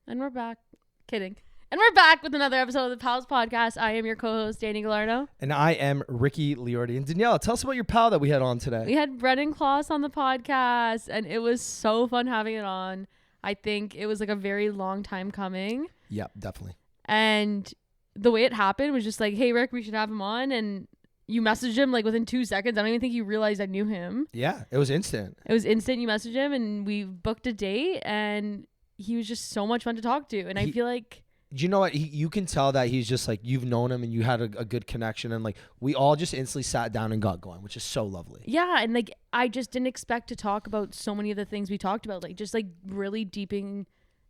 And we're back. Kidding. And we're back with another episode of the Pals Podcast. I am your co-host, Danny Gallardo. And I am Ricky Liordi. And Daniela, tell us about your pal that we had on today. We had Brennan Clost on the podcast, and it was so fun having it on. I think it was like a very long time coming. Yeah, definitely. And the way it happened was just like, hey, Rick, we should have him on. And you messaged him like within 2 seconds. I don't even think you realized I knew him. Yeah, it was instant. It was instant. You messaged him, and we booked a date, and he was just so much fun to talk to. And I feel like... Do you know what? You can tell that he's just like, you've known him and you had a good connection. And like, we all just instantly sat down and got going, which is so lovely. Yeah. And like, I just didn't expect to talk about so many of the things we talked about. Like, just like really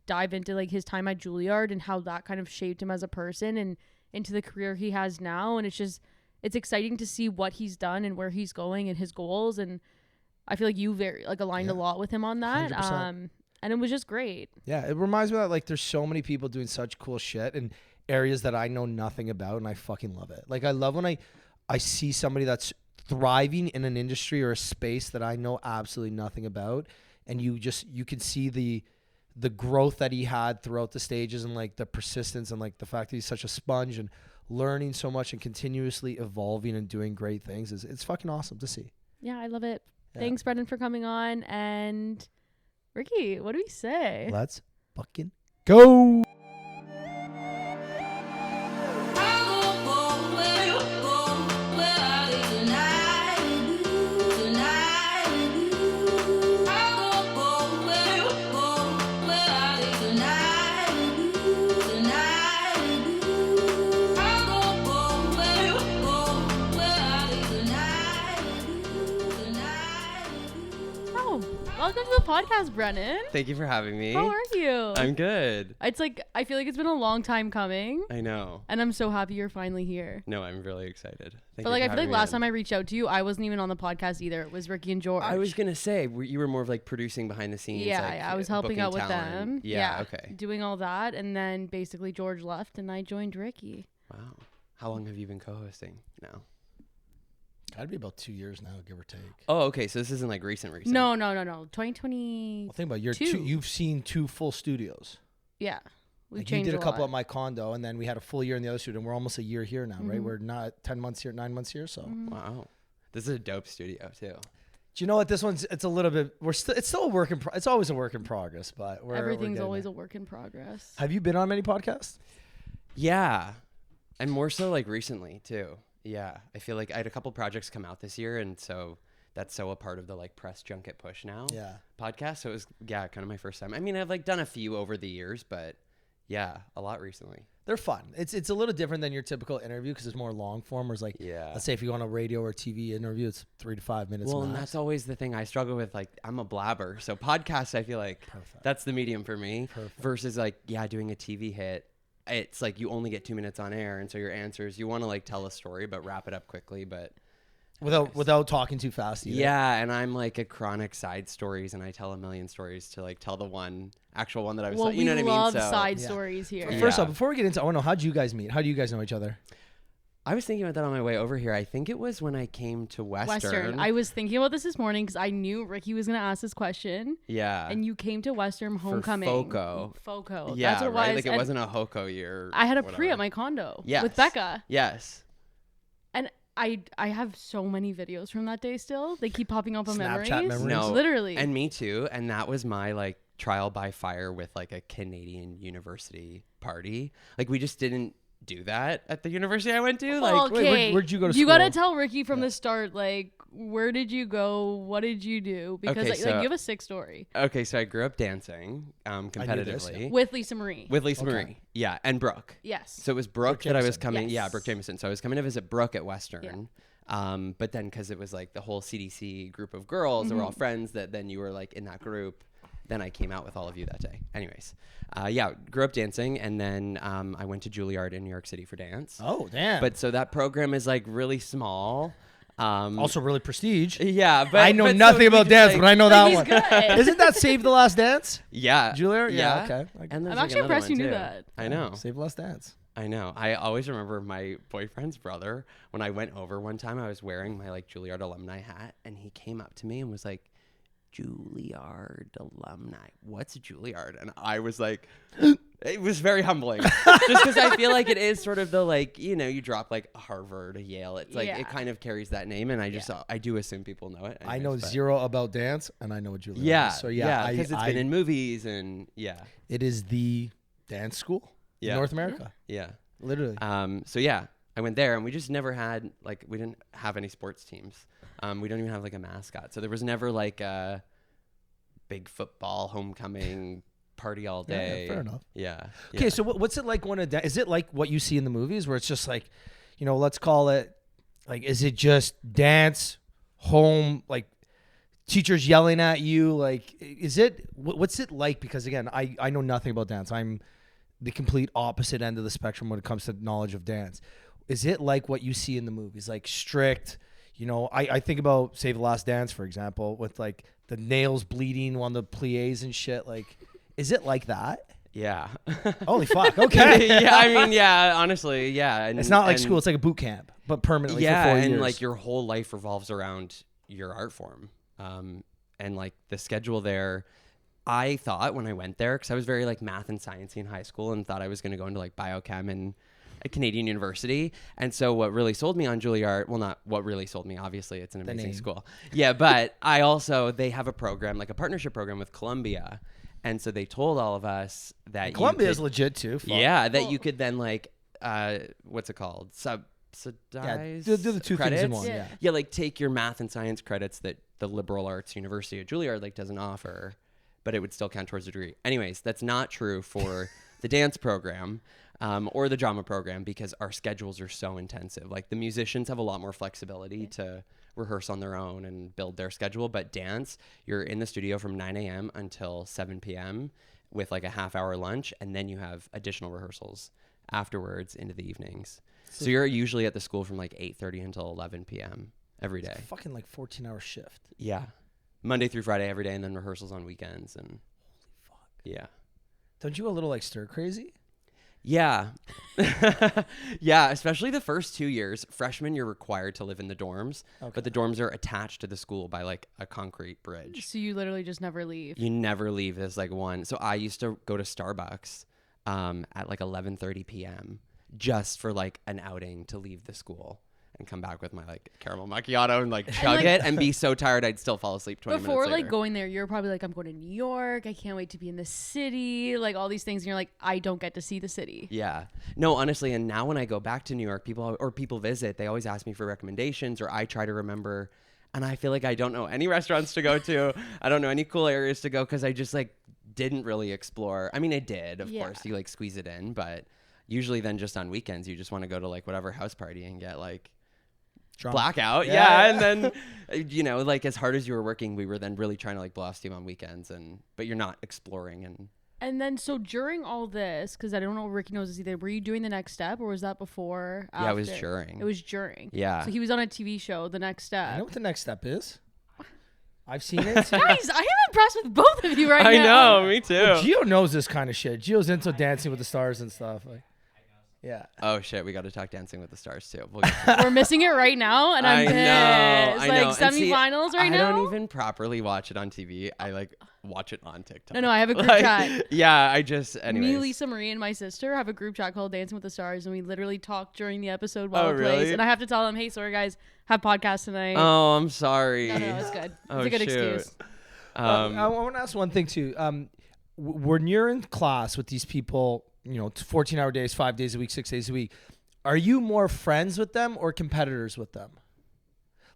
dive into like his time at Juilliard and how that kind of shaped him as a person and into the career he has now. And it's exciting to see what he's done and where he's going and his goals. And I feel like you very like aligned a lot with him on that. 100%. And it was just great. Yeah, it reminds me that like there's so many people doing such cool shit in areas that I know nothing about, and I fucking love it. Like I love when I see somebody that's thriving in an industry or a space that I know absolutely nothing about, and you can see the growth that he had throughout the stages and like the persistence and like the fact that he's such a sponge and learning so much and continuously evolving and doing great things. It's fucking awesome to see. Yeah, I love it. Yeah. Thanks, Brendan, for coming on. And Ricky, what do we say? Let's fucking go. Welcome to the podcast, Brennan. Thank you for having me. How are you? I'm good. It's like, I feel like it's been a long time coming. I know. And I'm so happy you're finally here. No, I'm really excited. But like, I feel like last time I reached out to you, I wasn't even on the podcast either. It was Ricky and George. I was going to say, you were more of like producing behind the scenes. Yeah, like, I was helping out with talent. them. Yeah, okay. Doing all that. And then basically George left and I joined Ricky. Wow. How long have you been co-hosting now? Gotta be about 2 years now, give or take. Oh, okay. So this isn't like recent. No. 2020. Well, think about you've seen 2 full studios. Yeah. We Like changed you did a couple lot. at my condo, and then we had a full year in the other studio, and we're almost a year here now, right? Mhm. We're not 10 months here, 9 months here, so. Mhm. Wow. This is a dope studio too. Do you know what? This one's, it's a little bit, it's still a work in, it's always a work in progress, but Everything's we're always there. a work in progress. Have you been on many podcasts? Yeah. And more so like recently too. Yeah. I feel like I had a couple projects come out this year, and so that's so a part of the like press junket push now podcast. So it was, kind of my first time. I mean, I've like done a few over the years, but yeah, a lot recently. They're fun. It's a little different than your typical interview because it's more long form. Whereas like, let's say if you go on a radio or TV interview, it's 3 to 5 minutes. Well, max. and that's always the thing I struggle with. Like, I'm a blabber, so podcasts, I feel like that's the medium for me. Perfect. Versus like, doing a TV hit. It's like you only get 2 minutes on air, and so your answers, you want to like tell a story but wrap it up quickly, but without talking too fast either. Yeah, and I'm like a chronic side stories, and I tell a million stories to like tell the actual one that I was. Well, you know what I mean? we love So side stories here. First off, before we get into, I want to know, how'd you guys meet? How do you guys know each other? I was thinking about that on my way over here. I think it was when I came to Western. I was thinking about this morning because I knew Ricky was going to ask this question. Yeah. And you came to Western homecoming. FOCO. FOCO. Yeah, that's what right? it was. Like it wasn't a HOCO year. I had a whatever. pre at my condo Yes. with Becca. Yes. And I have so many videos from that day still. They keep popping up on Snapchat memories. memories? No. Literally. And me too. And that was my like trial by fire with like a Canadian university party. Like we just didn't do that at the university I went to. Like okay. Where'd you go to school? You got to tell Ricky from the start, like, where did you go? What did you do? Because Okay, like, so- you have a sick story. Okay, so I grew up dancing competitively With Lisa Marie. with Lisa Marie. Yeah, and Brooke. Yes. So it was Brooke that I was Jameson. coming. Yeah, Yes. Brooke Jameson. So I was coming to visit Brooke at Western. But then because it was like the whole CDC group of girls that were all friends, that then you were like in that group. Then I came out with all of you that day. Anyways, grew up dancing, and then I went to Juilliard in New York City for dance. Oh, damn. But so that program is like really small. Also really prestige. Yeah, but I know but so nothing we about just, dance, like- but I know Like, that he's one. good. Isn't that Save the Last Dance? Yeah. Juilliard? Yeah, okay. And there's I'm actually another impressed you one, knew too. that. I know. Save the Last Dance. I know. I always remember my boyfriend's brother, when I went over one time, I was wearing my like Juilliard alumni hat, and he came up to me and was like, Juilliard alumni. What's Juilliard? And I was like, It was very humbling. Just because I feel like it is sort of the like, you know, you drop like Harvard, Yale. It's like it kind of carries that name, and I do assume people know it. Anyways, I know zero about dance, and I know what Juilliard is. So because it's been in movies and it is the dance school in North America. Yeah, literally. So I went there, and we just never had like we didn't have any sports teams. We don't even have like a mascot, so there was never like a big football homecoming party all day. Yeah, fair enough. Yeah. Okay, so what's it like when is it like what you see in the movies where it's just like, you know, let's call it like, is it just dance, home, like teachers yelling at you? Like, is it, what's it like? Because again, I know nothing about dance. I'm the complete opposite end of the spectrum when it comes to knowledge of dance. Is it like what you see in the movies? Like strict, you know, I think about Save the Last Dance, for example, with like the nails bleeding on the plies and shit. Like, is it like that? Yeah. Holy fuck. Okay. Yeah. I mean, yeah. Honestly, yeah. And, it's not like school. It's like a boot camp, but permanently for 4 years. And like your whole life revolves around your art form. And like the schedule there, I thought when I went there, because I was very like math and sciencey in high school, and thought I was going to go into like biochem and a Canadian university. And so what really sold me on Juilliard, well, not what really sold me, obviously it's an amazing school. Yeah. But they have a program, like a partnership program with Columbia. And so they told all of us that Columbia is legit too. Fuck. Yeah, that you could then like, what's it called? Subsidize. Do the two credits? things in one. Yeah, like take your math and science credits that the liberal arts university at Juilliard like doesn't offer, but it would still count towards a degree. Anyways, that's not true for the dance program or the drama program, because our schedules are so intensive. Like the musicians have a lot more flexibility to rehearse on their own and build their schedule, but dance, you're in the studio from 9 a.m. until 7 p.m. with like a half-hour lunch, and then you have additional rehearsals afterwards into the evenings. So you're usually at the school from like 8:30 until 11 p.m. every day. Fucking like 14-hour shift. Yeah. Monday through Friday every day, and then rehearsals on weekends. And holy fuck. Yeah. Don't you go a little like stir crazy? Yeah. Yeah, especially the first 2 years. Freshman, you're required to live in the dorms, but the dorms are attached to the school by like a concrete bridge. So you literally just never leave. You never leave. There's like one. So I used to go to Starbucks at like 11:30 p.m. just for like an outing to leave the school and come back with my like caramel macchiato and like chug it and be so tired I'd still fall asleep 20 minutes later. Before like going there, you're probably like, I'm going to New York. I can't wait to be in the city. Like all these things. And you're like, I don't get to see the city. Yeah. No, honestly. And now when I go back to New York, people visit, they always ask me for recommendations, or I try to remember. And I feel like I don't know any restaurants to go to. I don't know any cool areas to go, because I just like didn't really explore. I mean, I did, of course. You like squeeze it in, but usually then just on weekends, you just want to go to like whatever house party and get like drunk. Blackout. Yeah. And then, you know, like as hard as you were working, we were then really trying to like blow off steam on weekends, but you're not exploring. And then, so during all this, because I don't know if Ricky knows this either, were you doing The Next Step, or was that before? Yeah, it was during. It was during. Yeah. So he was on a TV show, The Next Step. I know what The Next Step is. I've seen it. Guys, I am impressed with both of you now. I know, me too. Well, Gio knows this kind of shit. Gio's into Dancing with the Stars and stuff. Like, yeah. Oh shit, we got to talk Dancing with the Stars too. We're missing it right now, and I'm pissed. I know. Like semifinals right now. I don't even properly watch it on TV. I like watch it on TikTok. No, I have a group chat. Yeah, I just anyways. Me, Lisa Marie, and my sister have a group chat called Dancing with the Stars, and we literally talk during the episode while it plays. Really? And I have to tell them, hey, sorry guys, have podcast tonight. Oh, I'm sorry. No, it's good. It's a good excuse. I want to ask one thing too. When you're in class with these people, you know, 14-hour days, 5 days a week, 6 days a week, are you more friends with them or competitors with them?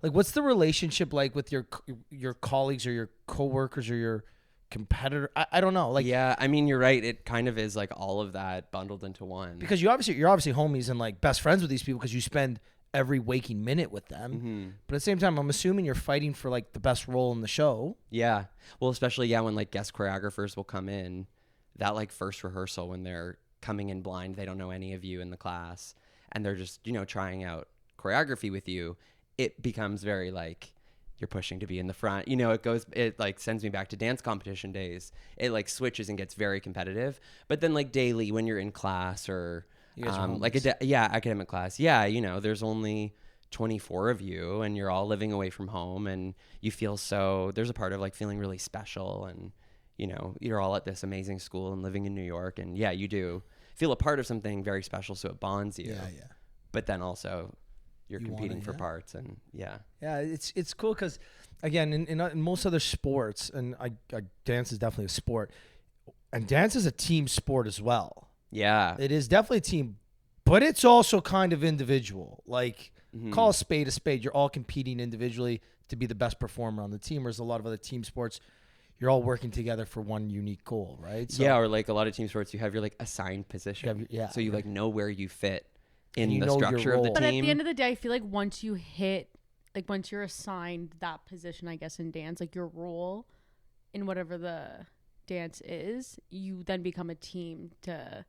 Like, what's the relationship like with your colleagues or your coworkers or your competitor? I don't know. Like, yeah, I mean, you're right. It kind of is like all of that bundled into one. Because you're obviously homies and like best friends with these people because you spend every waking minute with them. Mm-hmm. But at the same time, I'm assuming you're fighting for like the best role in the show. Yeah. Well, especially when like guest choreographers will come in, that like first rehearsal when they're coming in blind, they don't know any of you in the class, and they're just, you know, trying out choreography with you. It becomes very like you're pushing to be in the front. You know, it like sends me back to dance competition days. It like switches and gets very competitive. But then like daily when you're in class or like academic class, you know, there's only 24 of you and you're all living away from home, and you feel there's a part of like feeling really special, and you know, you're all at this amazing school and living in New York, and yeah, you do feel a part of something very special, so it bonds you. Yeah. But then also you're competing for parts, and yeah, it's cool because again, in most other sports, and I dance is definitely a sport, and dance is a team sport as well. Yeah, it is definitely a team, but it's also kind of individual. Like call a spade a spade. You're all competing individually to be the best performer on the team. Whereas a lot of other team sports, you're all working together for one unique goal, right? So, yeah, or like a lot of team sports, you have your like assigned position. So you like know where you fit in the structure of the team. But at the end of the day, I feel like once you're assigned that position, I guess, in dance, like your role in whatever the dance is, you then become a team to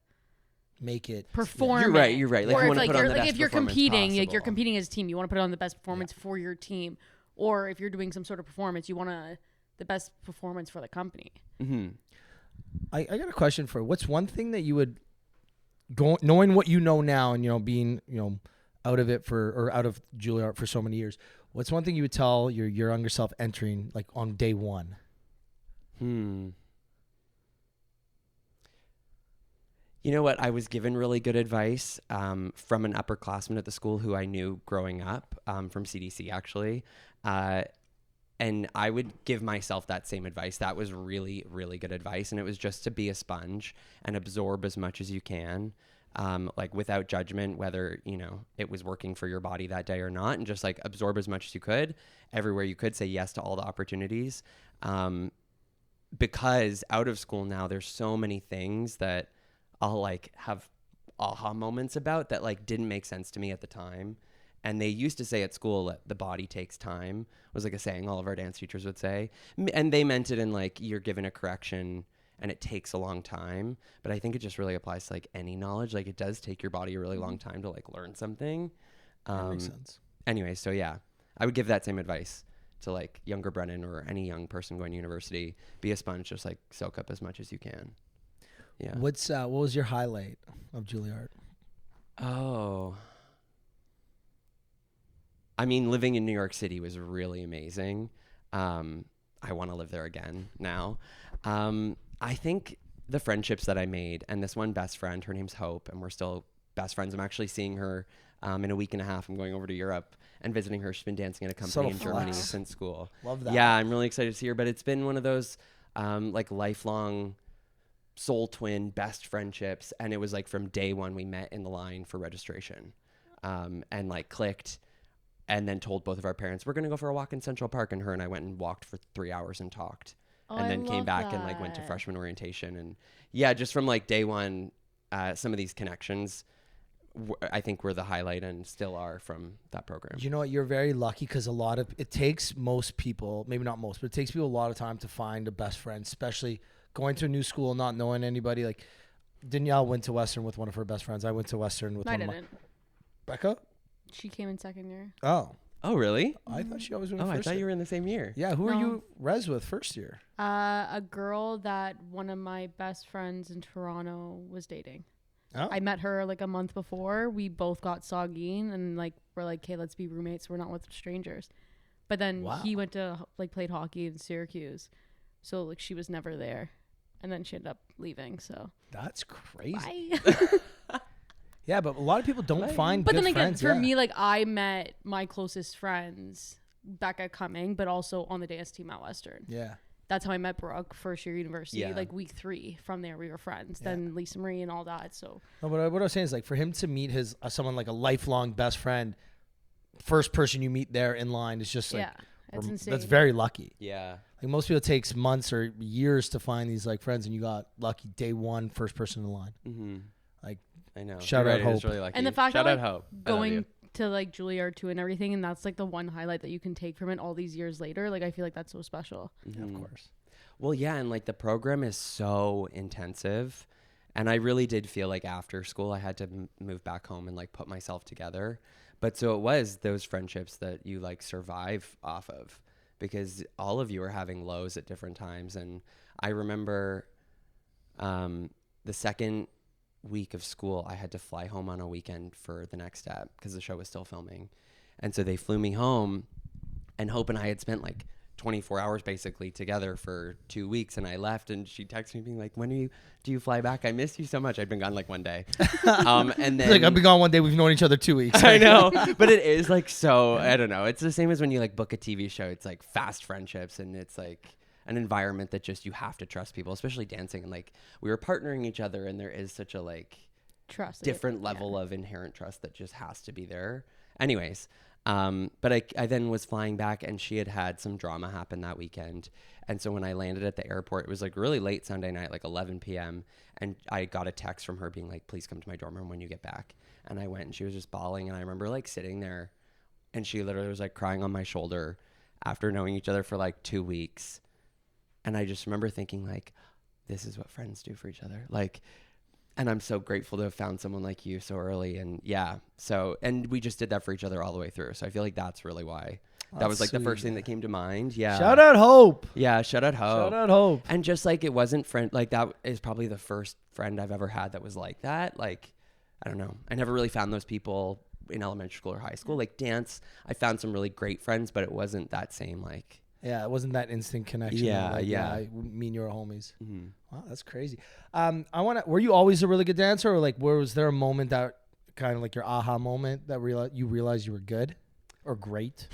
make it perform. You're right. Like, or if you're competing, like you're competing as a team, you want to put on the best performance for your team. Or if you're doing some sort of performance, you want the best performance for the company. Mm-hmm. I got a question for you. What's one thing that you would go, knowing what you know now, and being out of Juilliard for so many years, what's one thing you would tell your younger self entering like on day one? You know what? I was given really good advice from an upperclassman at the school who I knew growing up, from CDC actually. And I would give myself that same advice. That was really, really good advice. And it was just to be a sponge and absorb as much as you can, like without judgment, whether, it was working for your body that day or not. And just like absorb as much as you could, everywhere you could, say yes to all the opportunities. Because out of school now, there's so many things that I'll like have aha moments about that like didn't make sense to me at the time. And they used to say at school that the body takes time, was like a saying all of our dance teachers would say. And they meant it in like, you're given a correction and it takes a long time. But I think it just really applies to like any knowledge. Like it does take your body a really long time to like learn something. That makes sense. Anyway, so yeah, I would give that same advice to like younger Brennan or any young person going to university. Be a sponge, just like soak up as much as you can. Yeah. What was your highlight of Juilliard? Oh, I mean, living in New York City was really amazing. I want to live there again now. I think the friendships that I made, and this one best friend, her name's Hope, and we're still best friends. I'm actually seeing her in a week and a half. I'm going over to Europe and visiting her. She's been dancing at a company in Germany since school. Love that. Yeah, I'm really excited to see her, but it's been one of those like lifelong soul twin best friendships. And it was like from day one we met in the line for registration and like clicked. And then told both of our parents, we're going to go for a walk in Central Park. And her and I went and walked for 3 hours and talked. And then came back and like went to freshman orientation. And yeah, just from like day one, some of these connections, I think were the highlight and still are from that program. You know what? You're very lucky because it takes most people, maybe not most, but it takes people a lot of time to find a best friend, especially going to a new school, not knowing anybody. Like Danielle went to Western with one of her best friends. I went to Western with one of my... Becca? She came in second year. Oh, really? I thought she always went first year. I thought you were in the same year. Yeah, who are you res with first year? A girl that one of my best friends in Toronto was dating. Oh. I met her like a month before. We both got soggy and like we're like, okay, let's be roommates. We're not with strangers. But then he went to like played hockey in Syracuse, so like she was never there, and then she ended up leaving. So that's crazy. Bye. Yeah, but a lot of people don't find but good then friends. For me, like I met my closest friends Becca Cumming, but also on the dance team at Western. Yeah. That's how I met Brooke first year university, Yeah. like week 3. From there, we were friends. Yeah. Then Lisa Marie and all that. So. No, but what I was saying is like for him to meet his someone like a lifelong best friend, first person you meet there in line is just like it's insane. That's very lucky. Yeah. Like most people, it takes months or years to find these like friends, and you got lucky day one, first person in line. Mm-hmm. Like. I know. Shout out Hope. Really lucky. And the fact Shout that out Hope. going to like Juilliard too and everything, and that's like the one highlight that you can take from it all these years later. Like I feel like that's so special. Mm-hmm. Yeah, of course. Well, yeah, and like the program is so intensive, and I really did feel like after school I had to move back home and like put myself together. But so it was those friendships that you like survive off of, because all of you are having lows at different times. And I remember the second week of school, I had to fly home on a weekend for the next step because the show was still filming. And so they flew me home, and Hope and I had spent like 24 hours basically together for 2 weeks, and I left, and she texted me being like, do you fly back? I miss you so much. I'd been gone like 1 day. And then like, I've been gone 1 day. We've known each other 2 weeks. I know, but it is like, so I don't know. It's the same as when you like book a TV show. It's like fast friendships, and it's like an environment that just, you have to trust people, especially dancing. And like, we were partnering each other, and there is such a like trust, different level of inherent trust that just has to be there. Anyways, but I then was flying back, and she had some drama happen that weekend. And so when I landed at the airport, it was like really late Sunday night, like 11 p.m. And I got a text from her being like, please come to my dorm room when you get back. And I went, and she was just bawling. And I remember like sitting there, and she literally was like crying on my shoulder after knowing each other for like 2 weeks. And I just remember thinking like, this is what friends do for each other. Like, and I'm so grateful to have found someone like you so early. And yeah, so, and we just did that for each other all the way through. So I feel like that's really why. That was like the first thing that came to mind. Yeah. Shout out Hope. Yeah. Shout out Hope. Shout out Hope. And just like, it wasn't like that is probably the first friend I've ever had that was like that. Like, I don't know. I never really found those people in elementary school or high school. Like dance, I found some really great friends, but it wasn't that same like. Yeah, it wasn't that instant connection. Yeah, like, yeah. Me and you are homies. Mm-hmm. Wow, that's crazy. Were you always a really good dancer, or like, was there a moment that kind of like your aha moment that you realized you were good or great?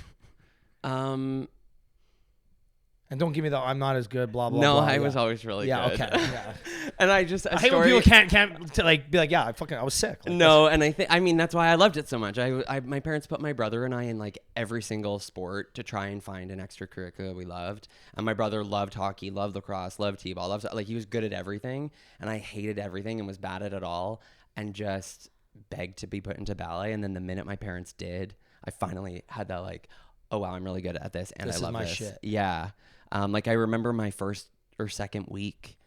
And don't give me the I'm not as good, blah, blah, no, blah. I was always really good. Okay. Yeah. And I just, I hate when people can't to like be like, yeah, I was sick. Like, no, and I mean, that's why I loved it so much. My parents put my brother and I in like every single sport to try and find an extracurricular we loved. And my brother loved hockey, loved lacrosse, loved t-ball, like he was good at everything. And I hated everything and was bad at it all, and just begged to be put into ballet. And then the minute my parents did, I finally had that like, oh wow, I'm really good at this, and I love this. Shit. Yeah. Like I remember my first or second week,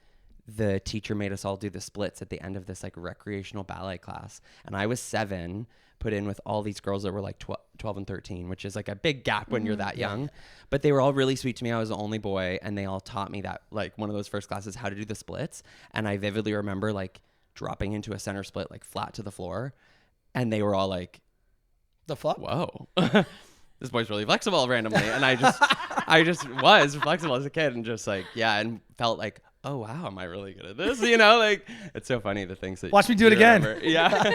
the teacher made us all do the splits at the end of this like recreational ballet class. And I was 7, put in with all these girls that were like 12 and 13, which is like a big gap when you're that young. But they were all really sweet to me. I was the only boy, and they all taught me that, like one of those first classes, how to do the splits. And I vividly remember like dropping into a center split, like flat to the floor. And they were all like, the fuck? Whoa. This boy's really flexible randomly. And I just was flexible as a kid, and just like, yeah, and felt like, oh wow, am I really good at this? You know, like, it's so funny the things that watch me do it again. Remember. Yeah.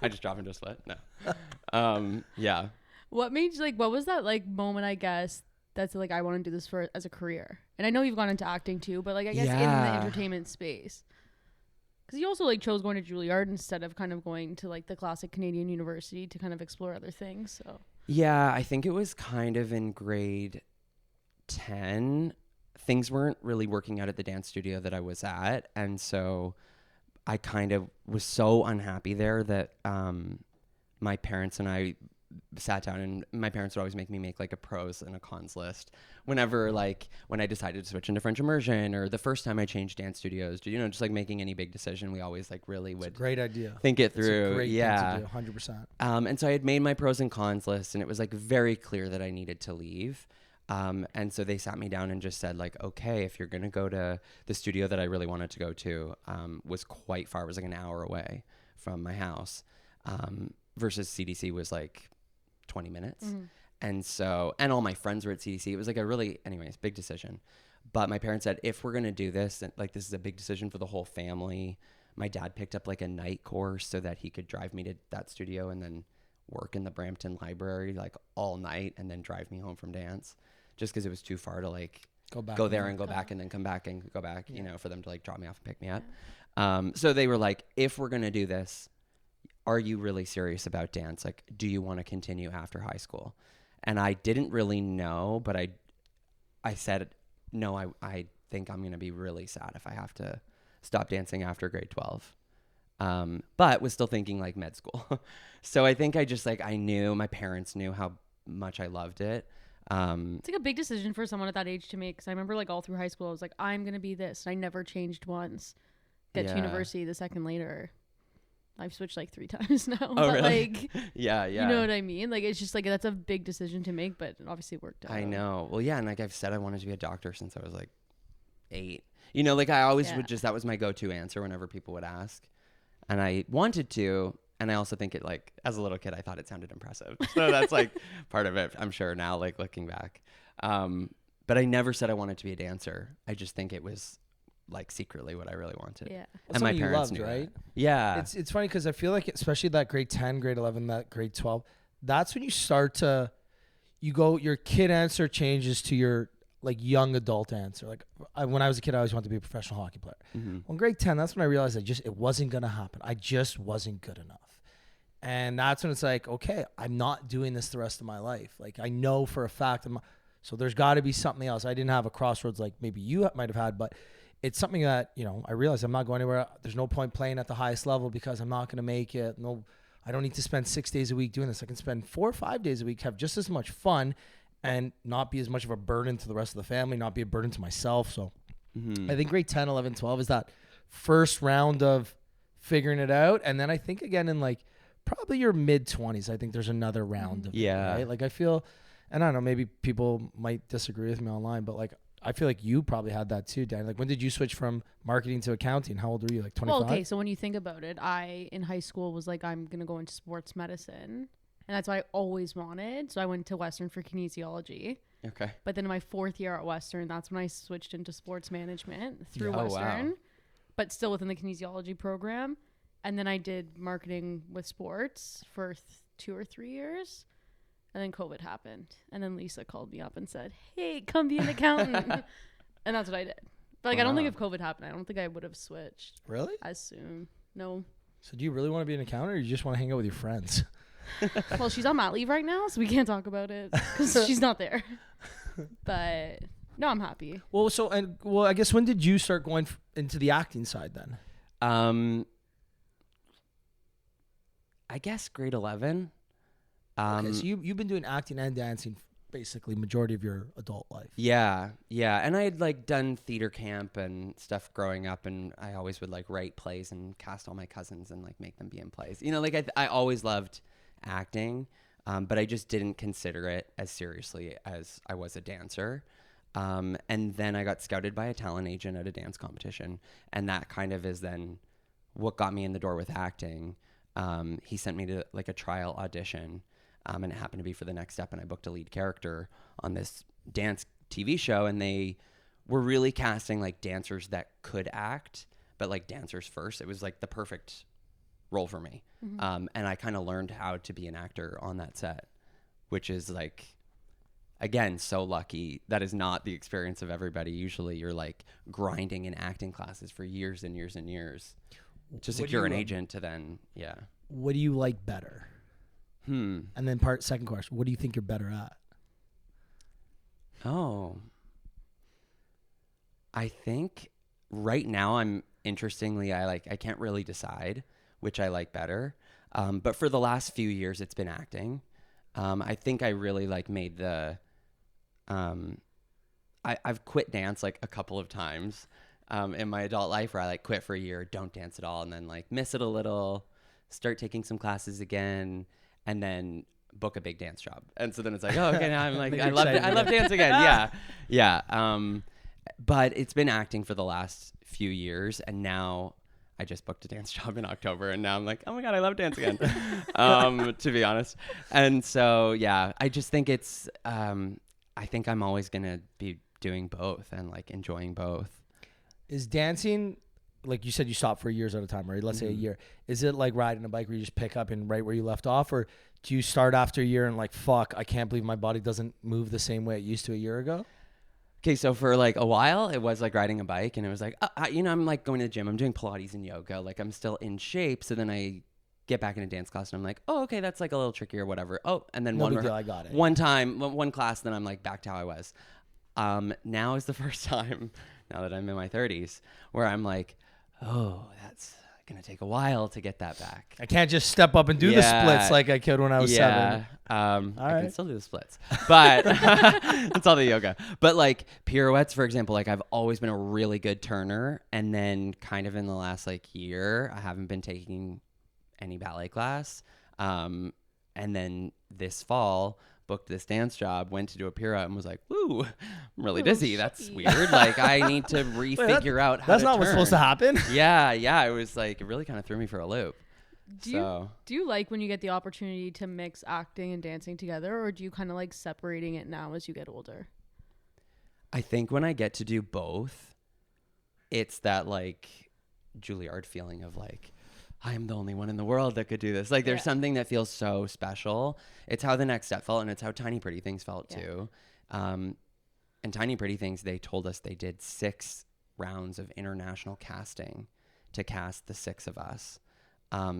I just drop into a split. No. Yeah. What made you, like, what was that like moment, I guess, that's like, I want to do this for as a career? And I know you've gone into acting too, but like, I guess in the entertainment space. Because you also like chose going to Juilliard instead of kind of going to like the classic Canadian university to kind of explore other things. So yeah, I think it was kind of in grade 10. Things weren't really working out at the dance studio that I was at. And so I kind of was so unhappy there that my parents and I sat down, and my parents would always make me make like a pros and a cons list whenever, like when I decided to switch into French immersion, or the first time I changed dance studios, you know, just like making any big decision, we always like really would great idea. Think it through. It's a great thing to do, 100%. And so I had made my pros and cons list, and it was like very clear that I needed to leave. And so they sat me down and just said like, okay, if you're going to go to the studio that I really wanted to go to, was quite far. It was like an hour away from my house, versus CDC was like 20 minutes. Mm-hmm. And so, and all my friends were at CDC. It was like a really, anyways, big decision. But my parents said, if we're going to do this, and like, this is a big decision for the whole family. My dad picked up like a night course so that he could drive me to that studio and then work in the Brampton library like all night, and then drive me home from dance, just because it was too far to like go there and go back and then come back and go back, you know, for them to like drop me off and pick me up. So they were like, if we're going to do this, are you really serious about dance? Like, do you want to continue after high school? And I didn't really know, but I said, no, I think I'm going to be really sad if I have to stop dancing after grade 12. But was still thinking like med school. So I think I just like, I knew, my parents knew how much I loved it. It's like a big decision for someone at that age to make. Because I remember like all through high school, I was like, I'm going to be this. And I never changed once. Get to university the second later. I've switched like 3 times now. Oh, but really? Like, yeah. You know what I mean? Like, it's just like, that's a big decision to make, but it obviously worked out. I know. Well, yeah. And like I've said, I wanted to be a doctor since I was like 8. You know, like I always would just, that was my go-to answer whenever people would ask. And I wanted to. And I also think it, like, as a little kid, I thought it sounded impressive. So that's like part of it, I'm sure now, like looking back. But I never said I wanted to be a dancer. I just think it was like secretly what I really wanted. Yeah. And my parents knew right? that. Yeah. It's funny because I feel like, especially that grade 10, grade 11, that grade 12, that's when you start to, your kid answer changes to your like young adult answer. Like when I was a kid, I always wanted to be a professional hockey player. Mm-hmm. Well, in grade 10, that's when I realized it wasn't going to happen. I just wasn't good enough. And that's when it's like, okay, I'm not doing this the rest of my life. Like I know for a fact, so there's got to be something else. I didn't have a crossroads like maybe you might have had, but it's something that, I realized I'm not going anywhere. There's no point playing at the highest level because I'm not going to make it. No, I don't need to spend 6 days a week doing this. I can spend 4 or 5 days a week, have just as much fun and not be as much of a burden to the rest of the family, not be a burden to myself. So I think grade 10, 11, 12 is that first round of figuring it out. And then I think again in like probably your mid 20s, I think there's another round of it, right? Like I feel, and I don't know, maybe people might disagree with me online, but like I feel like you probably had that too, Dan. Like when did you switch from marketing to accounting? How old were you? Like 25? Well, okay, so when you think about it, I in high school was like, I'm going to go into sports medicine. And that's what I always wanted. So I went to Western for kinesiology. Okay. But then in my 4th year at Western, that's when I switched into sports management through Western. Wow. But still within the kinesiology program. And then I did marketing with sports for 2 or 3 years. And then COVID happened. And then Lisa called me up and said, hey, come be an accountant. And that's what I did. But like, I don't think if COVID happened, I don't think I would have switched. Really? As soon. No. So do you really want to be an accountant or you just want to hang out with your friends? Well, she's on mat leave right now, so we can't talk about it because she's not there. But no, I'm happy. Well, I guess when did you start going into the acting side then? I guess grade 11. Okay, so you've been doing acting and dancing basically majority of your adult life. Yeah. And I had like done theater camp and stuff growing up, and I always would like write plays and cast all my cousins and like make them be in plays. Like I always loved acting, but I just didn't consider it as seriously as I was a dancer. And then I got scouted by a talent agent at a dance competition, and that kind of is then what got me in the door with acting. He sent me to like a trial audition, and it happened to be for The Next Step, and I booked a lead character on this dance TV show, and they were really casting like dancers that could act, but like dancers first. It was like the perfect role for me. Mm-hmm. And I kind of learned how to be an actor on that set, which is like, again, so lucky. That is not the experience of everybody. Usually you're like grinding in acting classes for years and years and years to secure an agent to then, What do you like better? And then second question, what do you think you're better at? Oh, I think right now I can't really decide which I like better. But for the last few years, it's been acting. I think I really like made the, I've quit dance like a couple of times in my adult life where I like quit for a year, don't dance at all, and then like miss it a little, start taking some classes again, and then book a big dance job. And so then it's like, oh, okay, now I'm like, I love dance again. Yeah. But it's been acting for the last few years, and now I just booked a dance job in October, and now I'm like, oh my God, I love dance again, to be honest. And so, yeah, I just think it's, I think I'm always going to be doing both and like enjoying both. Is dancing, like you said, you stop for years at a time, right? Let's say a year. Is it like riding a bike where you just pick up and right where you left off? Or do you start after a year and like, fuck, I can't believe my body doesn't move the same way it used to a year ago? Okay, so for like a while, it was like riding a bike, and it was like, I'm like going to the gym, I'm doing Pilates and yoga, like I'm still in shape. So then I get back in a dance class, and I'm like, oh, okay, that's like a little tricky or whatever. Oh, and then I got it. One class, then I'm like back to how I was. Now is the first time, now that I'm in my 30s, where I'm like, oh, that's gonna take a while to get that back. I can't just step up and do the splits like I could when I was 7. I can still do the splits, but it's all the yoga. But like pirouettes, for example, like I've always been a really good turner, and then kind of in the last like year, I haven't been taking any ballet class. And then this fall, booked this dance job, went to do a pirouette, and was like, woo, I'm really dizzy. That's weird. Like I need to refigure out how to That's not what's supposed to happen. Yeah. It was like, it really kind of threw me for a loop. Do you like when you get the opportunity to mix acting and dancing together, or do you kind of like separating it now as you get older? I think when I get to do both, it's that like Juilliard feeling of like, I am the only one in the world that could do this. Like there's something that feels so special. It's how The Next Step felt, and it's how Tiny Pretty Things felt too. And Tiny Pretty Things, they told us they did 6 rounds of international casting to cast the 6 of us.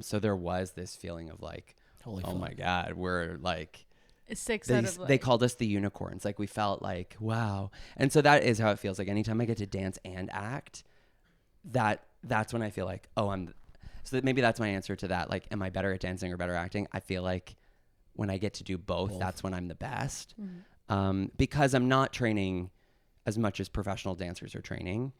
So there was this feeling of like, holy fuck. My God, we're like 6 out of like, they called us the unicorns. Like we felt like, wow. And so that is how it feels. Like anytime I get to dance and act, that's when I feel like, oh, so that maybe that's my answer to that. Like, am I better at dancing or better acting? I feel like when I get to do both. That's when I'm the best. Because I'm not training as much as professional dancers are training.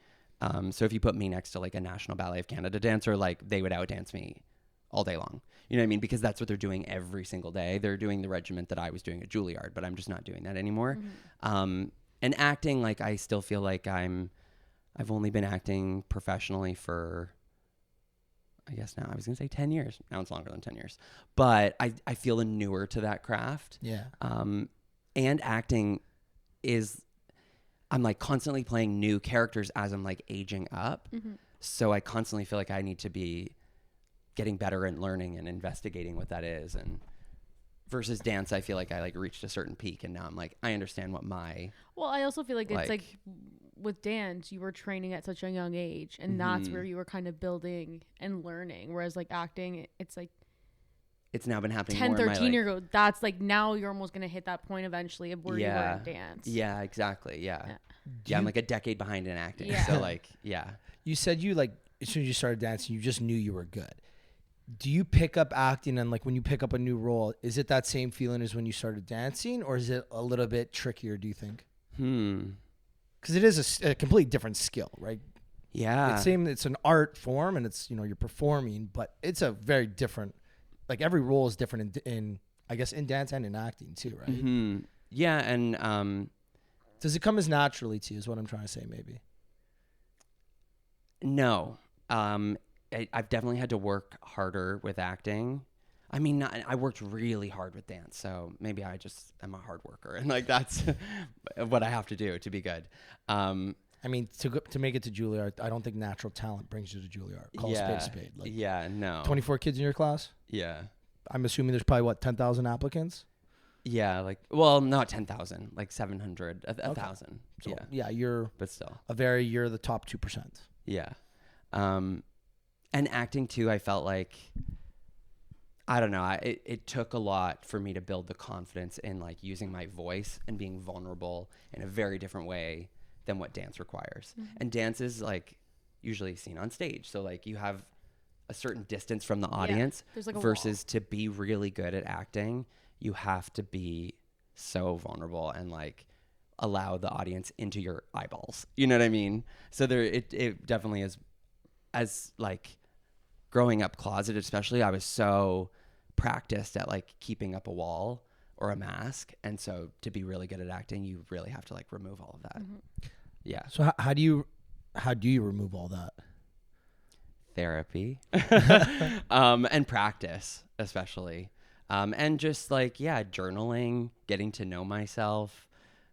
So if you put me next to like a National Ballet of Canada dancer, like they would outdance me all day long. You know what I mean? Because that's what they're doing every single day. They're doing the regiment that I was doing at Juilliard, but I'm just not doing that anymore. And acting, like I still feel like I've only been acting professionally for, I guess now I was going to say 10 years. Now it's longer than 10 years. But I feel newer to that craft. Yeah. And acting is, I'm like constantly playing new characters as I'm like aging up. So I constantly feel like I need to be getting better and learning and investigating what that is. And versus dance, I feel like I like reached a certain peak and now I'm like, I understand what my... Well, I also feel like it's like with dance, you were training at such a young age and that's where you were kind of building and learning. Whereas like acting, it's like... It's now been happening 10, more 13 years ago. That's like now you're almost going to hit that point eventually of where you were in dance. Yeah, exactly. Yeah, I'm like a decade behind in acting. Yeah. So like, yeah. You said you like, as soon as you started dancing, you just knew you were good. Do you pick up acting and like when you pick up a new role, is it that same feeling as when you started dancing or is it a little bit trickier, do you think? Because it is a completely different skill, right? Yeah. It's an art form and it's, you're performing, but it's a very different, like every role is different in I guess in dance and in acting too, right? Yeah. And does it come as naturally to you is what I'm trying to say maybe? No. I've definitely had to work harder with acting. I mean, I worked really hard with dance, so maybe I just am a hard worker, and like that's what I have to do to be good. I mean, to make it to Juilliard, I don't think natural talent brings you to Juilliard. Call a spade a spade. Like, no. 24 kids in your class? Yeah. I'm assuming there's probably, 10,000 applicants? Yeah, like, well, not 10,000, like 700, 1,000. So, yeah, but still. You're the top 2%. Yeah. And acting too, I felt like, I don't know, it took a lot for me to build the confidence in like using my voice and being vulnerable in a very different way than what dance requires. And dance is like usually seen on stage. So like you have a certain distance from the audience like versus to be really good at acting, you have to be so vulnerable and like allow the audience into your eyeballs. You know what I mean? So it definitely is, as like growing up closeted, especially, I was so practiced at like keeping up a wall or a mask. And so to be really good at acting, you really have to like remove all of that. Yeah. So how do you remove all that? Therapy and practice, especially. And just like, journaling, getting to know myself,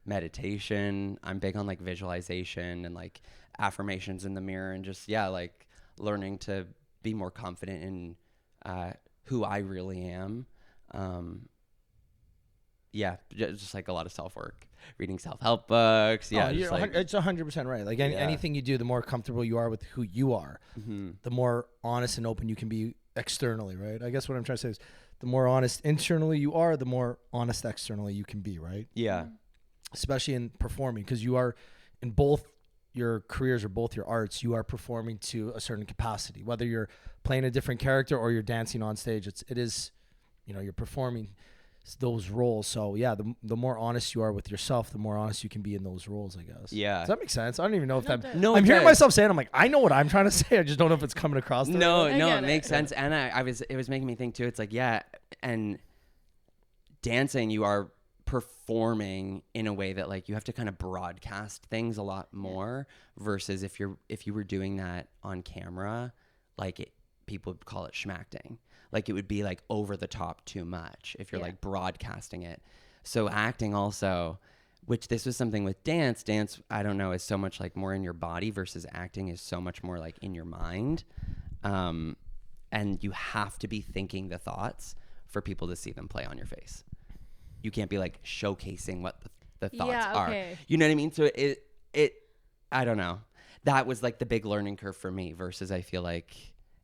meditation. I'm big on like visualization and like affirmations in the mirror and just, like learning to be more confident in who I really am. Just like a lot of self-work, reading self-help books. Yeah, it's 100% right. Like anything you do, the more comfortable you are with who you are, the more honest and open you can be externally, right? I guess what I'm trying to say is the more honest internally you are, the more honest externally you can be, right? Yeah. Especially in performing, because you are in both your careers or both your arts, you are performing to a certain capacity, whether you're playing a different character or you're dancing on stage. It is, you're performing those roles. So the more honest you are with yourself, the more honest you can be in those roles, I guess. Yeah. Does that make sense? I don't even know if that. No, I'm hearing myself saying, I'm like, I know what I'm trying to say. I just don't know if it's coming across. No, it makes sense. And it was making me think too. It's like, and dancing, you are performing in a way that like you have to kind of broadcast things a lot more versus if you were doing that on camera, like people would call it schmacting. Like it would be like over the top too much if you're like broadcasting it. So acting also, which this was something with dance. Dance, I don't know, is so much like more in your body versus acting is so much more like in your mind. And you have to be thinking the thoughts for people to see them play on your face. You can't be like showcasing what the thoughts are. You know what I mean? So it I don't know. That was like the big learning curve for me versus I feel like,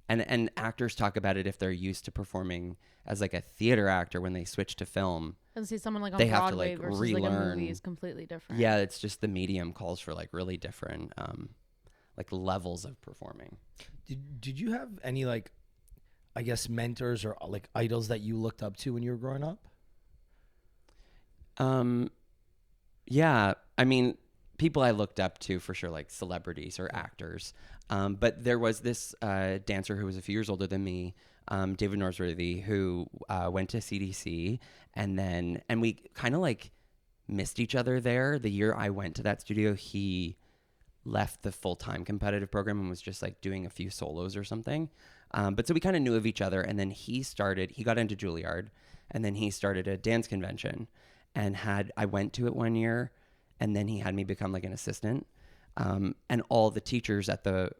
and actors talk about it if they're used to performing as like a theater actor when they switch to film. And see someone like on they Broadway have to like versus relearn. like a movie is completely different. Yeah, it's just the medium calls for like really different like levels of performing. Did you have any like, I guess, mentors or like idols that you looked up to when you were growing up? Yeah, I mean, people I looked up to for sure, like celebrities or actors. But there was this dancer who was a few years older than me, David Norsworthy, who went to CDC, and we kind of like missed each other there. The year I went to that studio, he left the full-time competitive program and was just like doing a few solos or something. But so we kind of knew of each other, and then he got into Juilliard, and then he started a dance convention, and I went to it one year, and then he had me become like an assistant. And all the teachers at the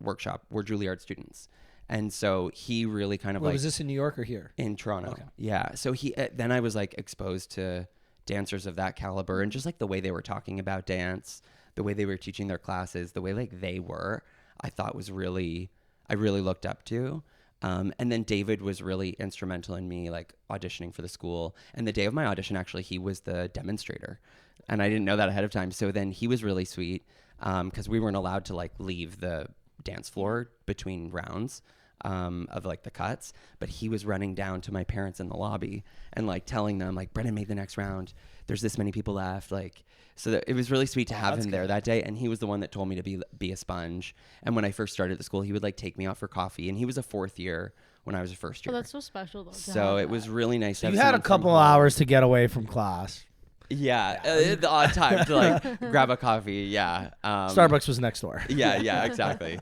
workshop were Juilliard students. And so he really kind of was this in New York or here? In Toronto. Okay. Yeah. So then I was like exposed to dancers of that caliber, and just like the way they were talking about dance, the way they were teaching their classes, the way like they were, I thought I really looked up to. And then David was really instrumental in me like auditioning for the school. And the day of my audition, actually, he was the demonstrator. And I didn't know that ahead of time. So then he was really sweet because we weren't allowed to like leave the dance floor between rounds of like the cuts. But he was running down to my parents in the lobby and like telling them like, Brennan made the next round. There's this many people left. Like, so it was really sweet to have him there that day. And he was the one that told me to be a sponge. And when I first started the school, he would like take me out for coffee. And he was a fourth year when I was a first year. Oh, that's so special though. So it was really nice. So you had a couple hours to get away from class. Yeah, the odd time to like grab a coffee. Yeah. Starbucks was next door. Yeah, exactly.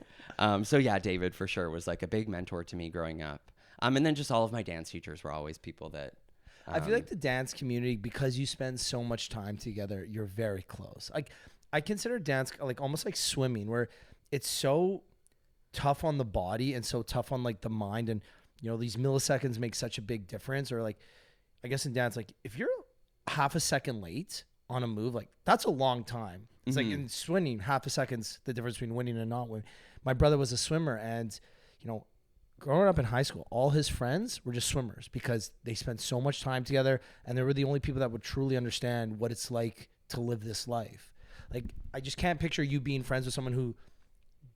So yeah, David for sure was like a big mentor to me growing up. And then just all of my dance teachers were always people that. I feel like the dance community, because you spend so much time together, you're very close. Like I consider dance like almost like swimming, where it's so tough on the body and so tough on like the mind, and you know these milliseconds make such a big difference. Or like, I guess in dance, like if you're half a second late on a move, like that's a long time. It's like in swimming, half a second's the difference between winning and not winning. My brother was a swimmer, and you know, growing up in high school, all his friends were just swimmers because they spent so much time together, and they were the only people that would truly understand what it's like to live this life. Like, I just can't picture you being friends with someone who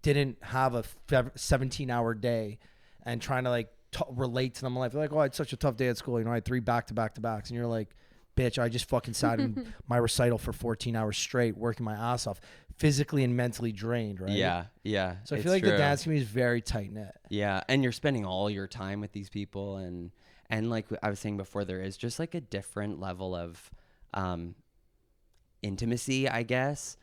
didn't have a 17-hour day and trying to like relate to them in life. They're like, oh, I had such a tough day at school. You know, I had 3 back-to-back-to-backs. And you're like, bitch, I just fucking sat in my recital for 14 hours straight, working my ass off, physically and mentally drained, right? Yeah. So I feel like the dance community is very tight-knit. Yeah, and you're spending all your time with these people. And like I was saying before, there is just like a different level of intimacy, I guess,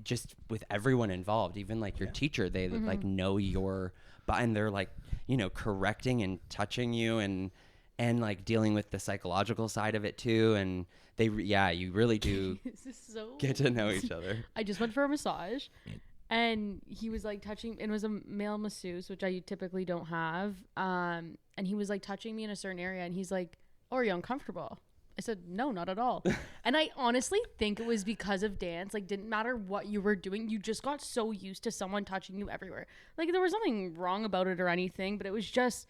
just with everyone involved. Even like your teacher, they like know and they're like, you know, correcting and touching you and like dealing with the psychological side of it too. And you really do get to know each other. I just went for a massage, and he was like touching, and it was a male masseuse, which I typically don't have. And he was like touching me in a certain area, and he's like, "Oh, are you uncomfortable?" I said, "No, not at all." And I honestly think it was because of dance. Like, didn't matter what you were doing, you just got so used to someone touching you everywhere. Like, there was nothing wrong about it or anything, but it was just,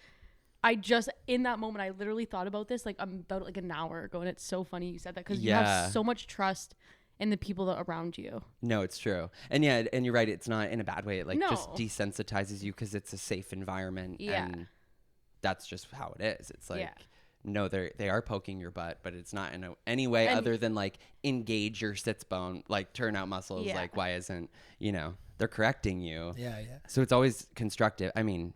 in that moment, I literally thought about this like about like an hour ago, and it's so funny you said that because you have so much trust in the people that are around you. No, it's true. And yeah, and you're right. It's not in a bad way. It like just desensitizes you because it's a safe environment. Yeah. And that's just how it is. It's like, no, they are poking your butt, but it's not in any way other than like engage your sits bone, like turn out muscles. Yeah. Like, why isn't, you know, they're correcting you. Yeah. So it's always constructive. I mean,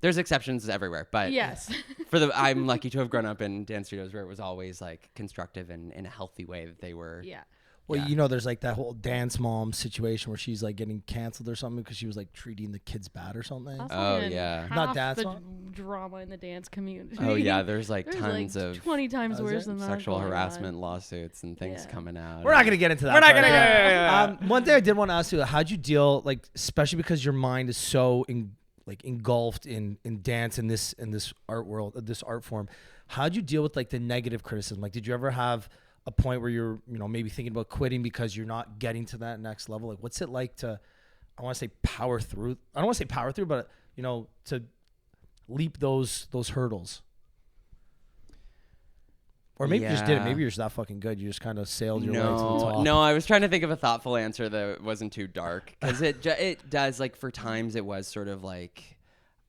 there's exceptions everywhere, but yes, I'm lucky to have grown up in dance studios where it was always like constructive and in a healthy way that they were. Yeah. Well, you know, there's like that whole dance mom situation where she's like getting canceled or something because she was like treating the kids bad or something. Oh yeah, not dance mom. drama in the dance community. Oh yeah, there's There's tons of 20 times worse than that. sexual going harassment on. lawsuits and things coming out. We're not gonna get into that. We're not gonna get. One thing I did want to ask you: how'd you deal, especially because your mind is so engulfed in dance in this art world, this art form? How'd you deal with the negative criticism? Did you ever have a point where you're maybe thinking about quitting because you're not getting to that next level? What's it like to, I want to say power through? I don't want to say power through, but to leap those hurdles. Or maybe you just did it. Maybe you're just that fucking good. You just kind of sailed your way to the top. No, I was trying to think of a thoughtful answer that wasn't too dark, because it does, for times it was sort of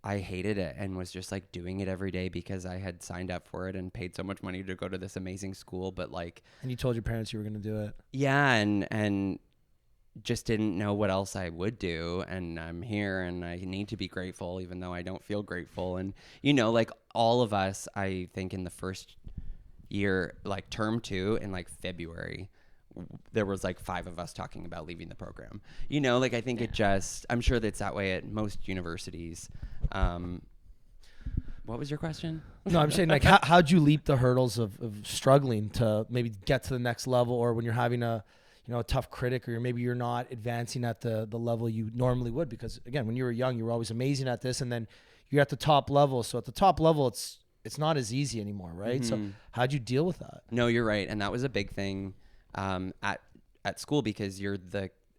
I hated it and was just doing it every day because I had signed up for it and paid so much money to go to this amazing school. But and you told your parents you were going to do it. Yeah, and just didn't know what else I would do. And I'm here and I need to be grateful, even though I don't feel grateful. And all of us, I think in the first year, term 2 in February, there was 5 of us talking about leaving the program. I think it just, I'm sure that's that way at most universities. What was your question? No, I'm saying how'd you leap the hurdles of struggling to maybe get to the next level, or when you're having a tough critic, or maybe you're not advancing at the level you normally would? Because again, when you were young, you were always amazing at this, and then you're at the top level. So at the top level, it's not as easy anymore, right? So how'd you deal with that? No, you're right. And that was a big thing at school, because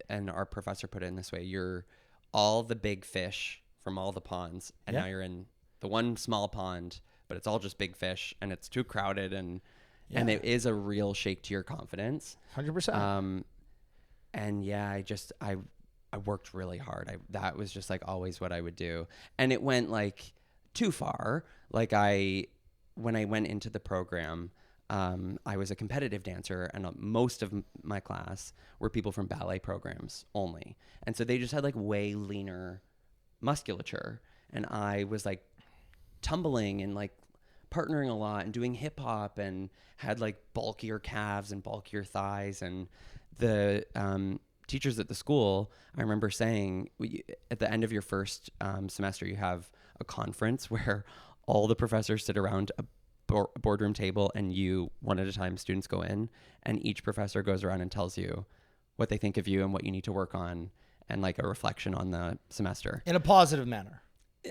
and our professor put it in this way, you're all the big fish from all the ponds, and now you're in the one small pond, but it's all just big fish, and it's too crowded, and it is a real shake to your confidence. 100%. And yeah, I worked really hard. That was just always what I would do. And it went too far. When I went into the program, I was a competitive dancer, and most of my class were people from ballet programs only. And so they just had way leaner musculature. And I was tumbling and partnering a lot and doing hip hop, and had bulkier calves and bulkier thighs. And the teachers at the school, I remember saying, at the end of your first semester, you have a conference where all the professors sit around a boardroom table, and you, one at a time, students go in, and each professor goes around and tells you what they think of you and what you need to work on, and a reflection on the semester. In a positive manner.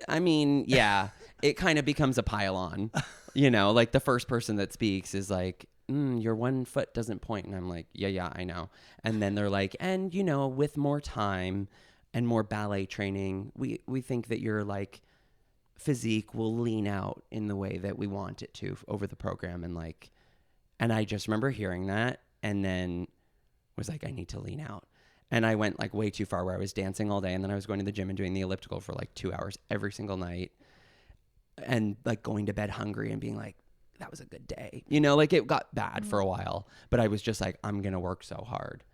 I mean, yeah, it kind of becomes a pile-on. The first person that speaks is your one foot doesn't point. And I'm yeah, I know. And then they're and, with more time and more ballet training, we think that your physique will lean out in the way that we want it to over the program. And I just remember hearing that, and then was I need to lean out. And I went way too far, where I was dancing all day, and then I was going to the gym and doing the elliptical for 2 hours every single night, and going to bed hungry and being that was a good day. It got bad for a while, but I was just I'm going to work so hard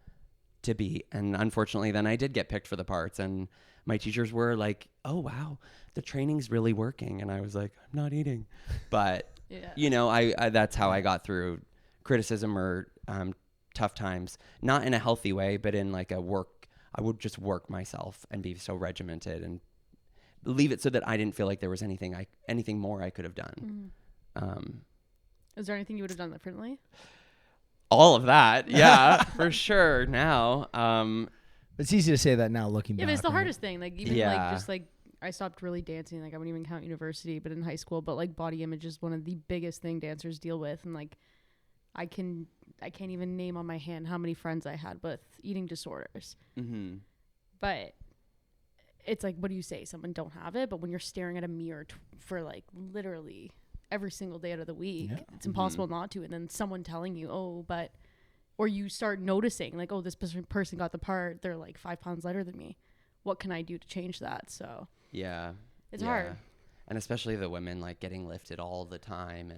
to be. And unfortunately, then I did get picked for the parts, and my teachers were oh, wow, the training's really working. And I was I'm not eating. But, I that's how I got through criticism or tough times, not in a healthy way, but in I would just work myself and be so regimented and leave it so that I didn't feel there was anything more I could have done. Is there anything you would have done differently? All of that. Yeah, for sure. Now, it's easy to say that now looking back. Yeah, but it's the hardest thing. I stopped really dancing. I wouldn't even count university, but in high school, but body image is one of the biggest thing dancers deal with. And I can't even name on my hand how many friends I had with eating disorders. Mm-hmm. But it's what do you say? Someone don't have it, but when you're staring at a mirror for literally every single day out of the week, it's impossible not to. And then someone telling you, or you start noticing this person got the part, they're 5 pounds lighter than me. What can I do to change that? So yeah, it's hard. And especially the women getting lifted all the time.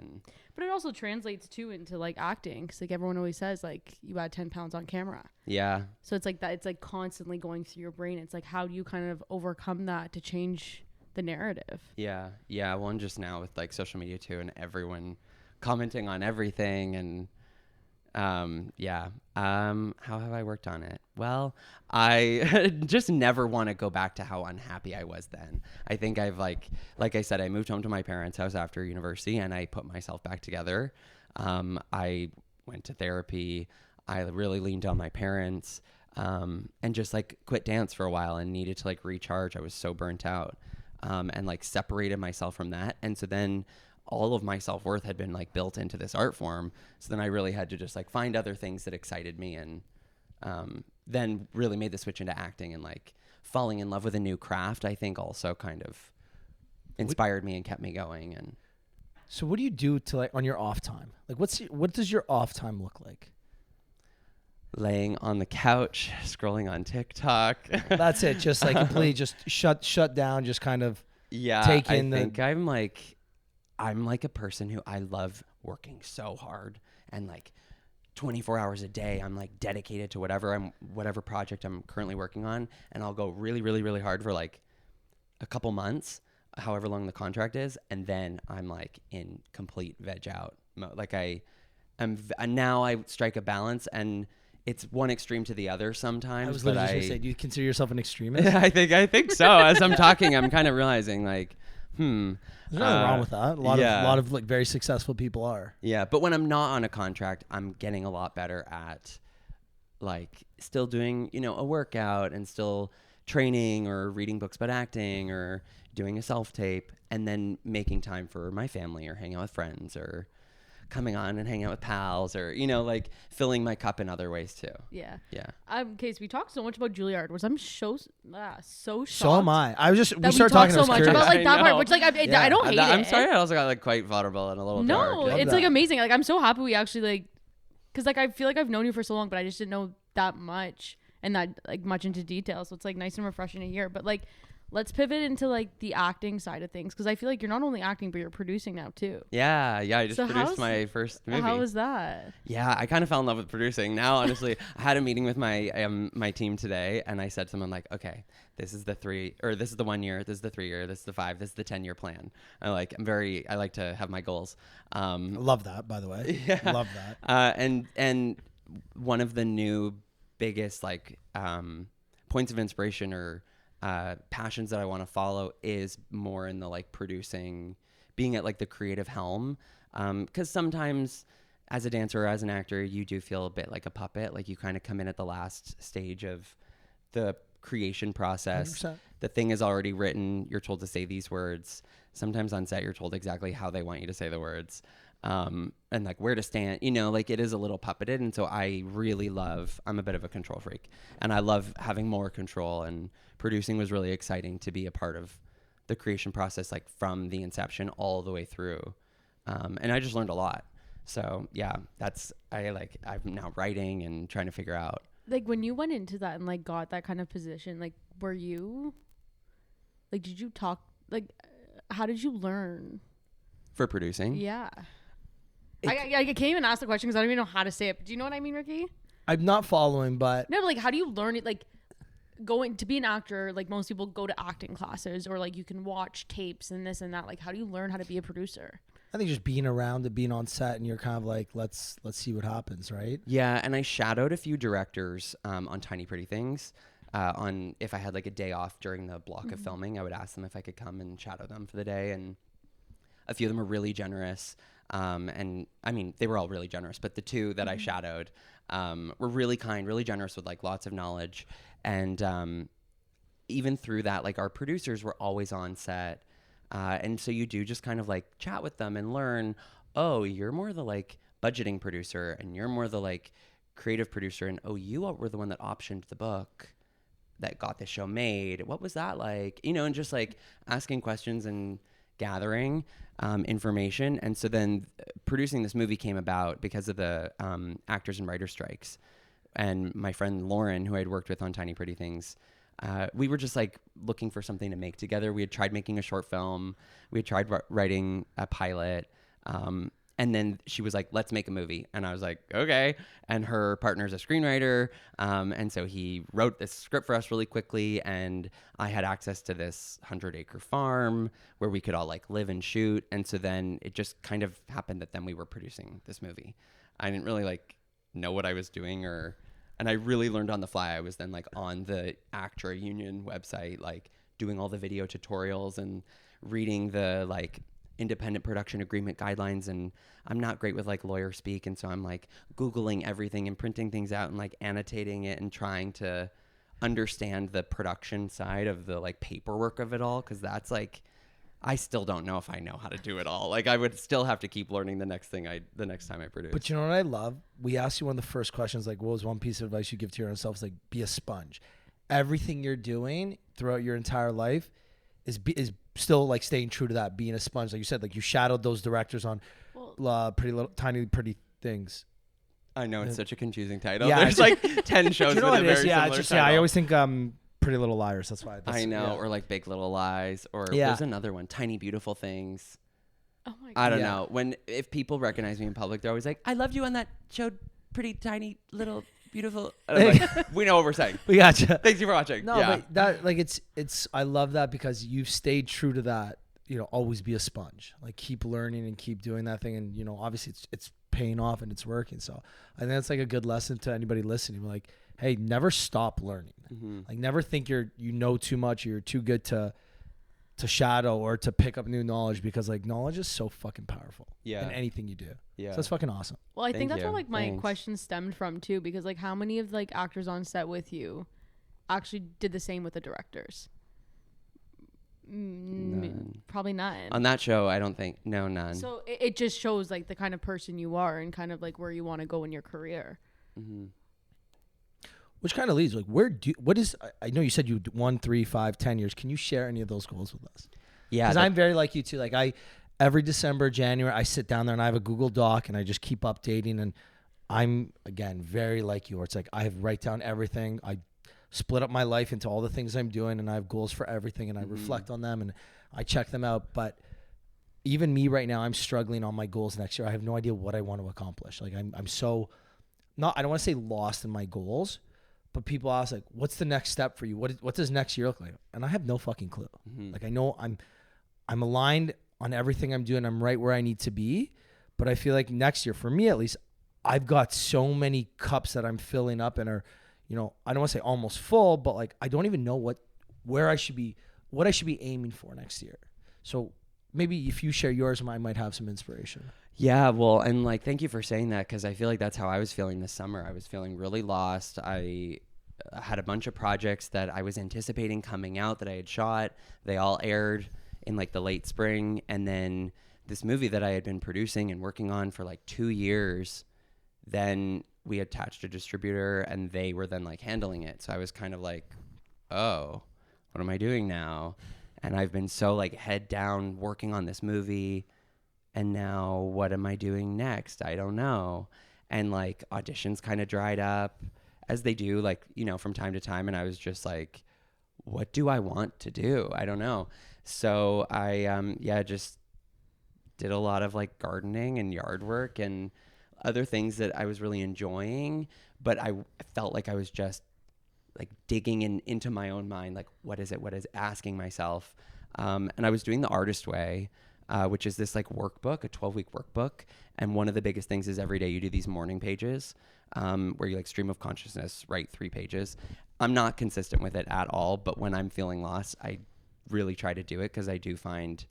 But it also translates too into acting, because everyone always says you add 10 pounds on camera. Yeah. So it's that it's constantly going through your brain. It's how do you kind of overcome that to change the narrative? Yeah. Well, and just now with social media too, and everyone commenting on everything, and how have I worked on it? well, I just never want to go back to how unhappy I was then. I think I've like I said, I moved home to my parents' house after university and I put myself back together. I went to therapy. I really leaned on my parents, and just like quit dance for a while and needed to like recharge. I was so burnt out, and like separated myself from that. And so then all of my self-worth had been like built into this art form. So then I really had to just like find other things that excited me, and then really made the switch into acting, and like falling in love with a new craft, I think also kind of inspired me and kept me going. And so what do you do to like on your off time? Like what does your off time look like? Laying on the couch, scrolling on TikTok. That's it. Just like completely just shut down, just kind of take in I think I'm like a person who I love working so hard, and like 24 hours a day I'm like dedicated to whatever project I'm currently working on, and I'll go really, really, really hard for like a couple months, however long the contract is, and then I'm like in complete veg out mode. Like now I strike a balance, and it's one extreme to the other sometimes. I was literally just gonna say, do you consider yourself an extremist? I think so. As I'm talking, I'm kind of realizing like, There's nothing wrong with that. A lot of like very successful people are. Yeah, but when I'm not on a contract, I'm getting a lot better at like still doing, a workout and still training or reading books about acting or doing a self-tape, and then making time for my family or hanging out with friends or coming on and hanging out with pals, or like filling my cup in other ways too. Yeah. Okay, so we talked so much about Juilliard, which I'm so shocked. So am I. We started talking talking so much about like that part, which like I don't hate it. I'm sorry, I also got like quite vulnerable and a little dark. No, it's like amazing. Like I'm so happy we actually like, because like I feel like I've known you for so long, but I just didn't know that much and that like much into detail. So it's like nice and refreshing to hear. But like, let's pivot into like the acting side of things, because I feel like you're not only acting, but you're producing now too. Yeah. I just produced my first movie. How was that? Yeah, I kind of fell in love with producing. Now, honestly, I had a meeting with my my team today, and I said to them, like, okay, this is the 1 year, this is the 3 year, this is the 5, this is the 10-year plan. I like to have my goals. I love that, by the way. Yeah. Love that. And one of the new biggest like points of inspiration or passions that I want to follow is more in the like producing, being at like the creative helm. Because sometimes as a dancer or as an actor, you do feel a bit like a puppet. Like you kind of come in at the last stage of the creation process. 100%. The thing is already written. You're told to say these words. Sometimes on set, you're told exactly how they want you to say the words. And like where to stand, like it is a little puppeted. And so I'm a bit of a control freak, and I love having more control, and producing was really exciting to be a part of the creation process, like from the inception all the way through. And I just learned a lot. So yeah, I'm now writing and trying to figure out. Like when you went into that and like got that kind of position, like were you, like did you talk, like how did you learn? For producing? Yeah. I can't even ask the question because I don't even know how to say it. But do you know what I mean, Ricky? I'm not following, but no, like how do you learn it? Like going to be an actor, like most people go to acting classes, or like you can watch tapes and this and that. Like how do you learn how to be a producer? I think just being around it, being on set, and you're kind of like, let's see what happens, right? Yeah, and I shadowed a few directors on Tiny Pretty Things. On if I had like a day off during the block of filming, I would ask them if I could come and shadow them for the day, and a few of them are really generous. And I mean, they were all really generous, but the two that I shadowed were really kind, really generous with like lots of knowledge. And even through that, like our producers were always on set. And so you do just kind of like chat with them and learn, oh, you're more the like budgeting producer, and you're more the like creative producer. And oh, you were the one that optioned the book that got the show made. What was that like? And just like asking questions and gathering information. And so then producing this movie came about because of the actors and writer strikes. And my friend Lauren, who I'd worked with on Tiny Pretty Things, we were just like looking for something to make together. We had tried making a short film. We had tried writing a pilot. And then she was like, let's make a movie. And I was like, okay. And her partner's a screenwriter. And so he wrote this script for us really quickly. And I had access to this 100-acre farm where we could all like live and shoot. And so then it just kind of happened that then we were producing this movie. I didn't really like know what I was doing or And I really learned on the fly. I was then like on the ACTRA union website, like doing all the video tutorials and reading the like independent production agreement guidelines. And I'm not great with like lawyer speak. And so I'm like Googling everything and printing things out and like annotating it and trying to understand the production side of the like paperwork of it all. Cause that's like, I still don't know if I know how to do it all. Like I would still have to keep learning the next time I produce. But you know what I love? We asked you one of the first questions, like, what was one piece of advice you give to yourself? It's like, be a sponge. Everything you're doing throughout your entire life is still like staying true to that, being a sponge. Like you said, like you shadowed those directors on pretty things. I know it's such a confusing title. Yeah, There's like 10 shows. You know with what a it is? very Yeah, similar just title. I always think Pretty Little Liars. That's why. I know, yeah. or like Big Little Lies, or there's another one, Tiny Beautiful Things. Oh my God. I don't know. If people recognize me in public, they're always like, "I loved you on that show, Pretty Tiny Little Beautiful." And I'm like, we know what we're saying. We gotcha. Thanks you for watching. No, but that like it's I love that because you've stayed true to that. You know, always be a sponge. Like keep learning and keep doing that thing, and you know, obviously it's paying off and it's working. So I think that's like a good lesson to anybody listening. Like, hey, never stop learning. Like never think you know too much or you're too good to shadow or to pick up new knowledge, because like knowledge is so fucking powerful in anything you do. Yeah. So that's fucking awesome. Well, I think that's where like my question stemmed from too, because like how many of like actors on set with you actually did the same with the directors? Probably none. On that show, I don't think none. So it just shows like the kind of person you are and kind of like where you want to go in your career. Which kind of leads, like, I know you said you 1, 3, 5, 10 years. Can you share any of those goals with us? Yeah. Because I'm very like you too. Like every December, January, I sit down there and I have a Google Doc and I just keep updating. And I'm, again, very like you. It's like I write down everything. I split up my life into all the things I'm doing and I have goals for everything and I reflect on them and I check them out. But even me right now, I'm struggling on my goals next year. I have no idea what I want to accomplish. Like I'm so I don't want to say lost in my goals. But people ask, like, what's the next step for you? What does next year look like? And I have no fucking clue. Like, I know I'm aligned on everything I'm doing. I'm right where I need to be. But I feel like next year, for me at least, I've got so many cups that I'm filling up and are, you know, I don't want to say almost full, but like I don't even know what I should be aiming for next year. So maybe if you share yours, I might have some inspiration. Yeah, well, and like, thank you for saying that, because I feel like that's how I was feeling this summer. I was feeling really lost. I had a bunch of projects that I was anticipating coming out that I had shot. They all aired in like the late spring. And then this movie that I had been producing and working on for like 2 years, then we attached a distributor and they were then like handling it. So I was kind of like, oh, what am I doing now? And I've been so like head down working on this movie. And now what am I doing next? I don't know. And like auditions kind of dried up, as they do, like, you know, from time to time. And I was just like, what do I want to do? I don't know. So I, just did a lot of like gardening and yard work and other things that I was really enjoying. But I felt like I was just like digging into my own mind. Like, what is it? Asking myself. And I was doing the Artist Way, which is this like workbook, a 12-week workbook. And one of the biggest things is every day you do these morning pages where you like stream of consciousness, write 3 pages. I'm not consistent with it at all, but when I'm feeling lost, I really try to do it because I do find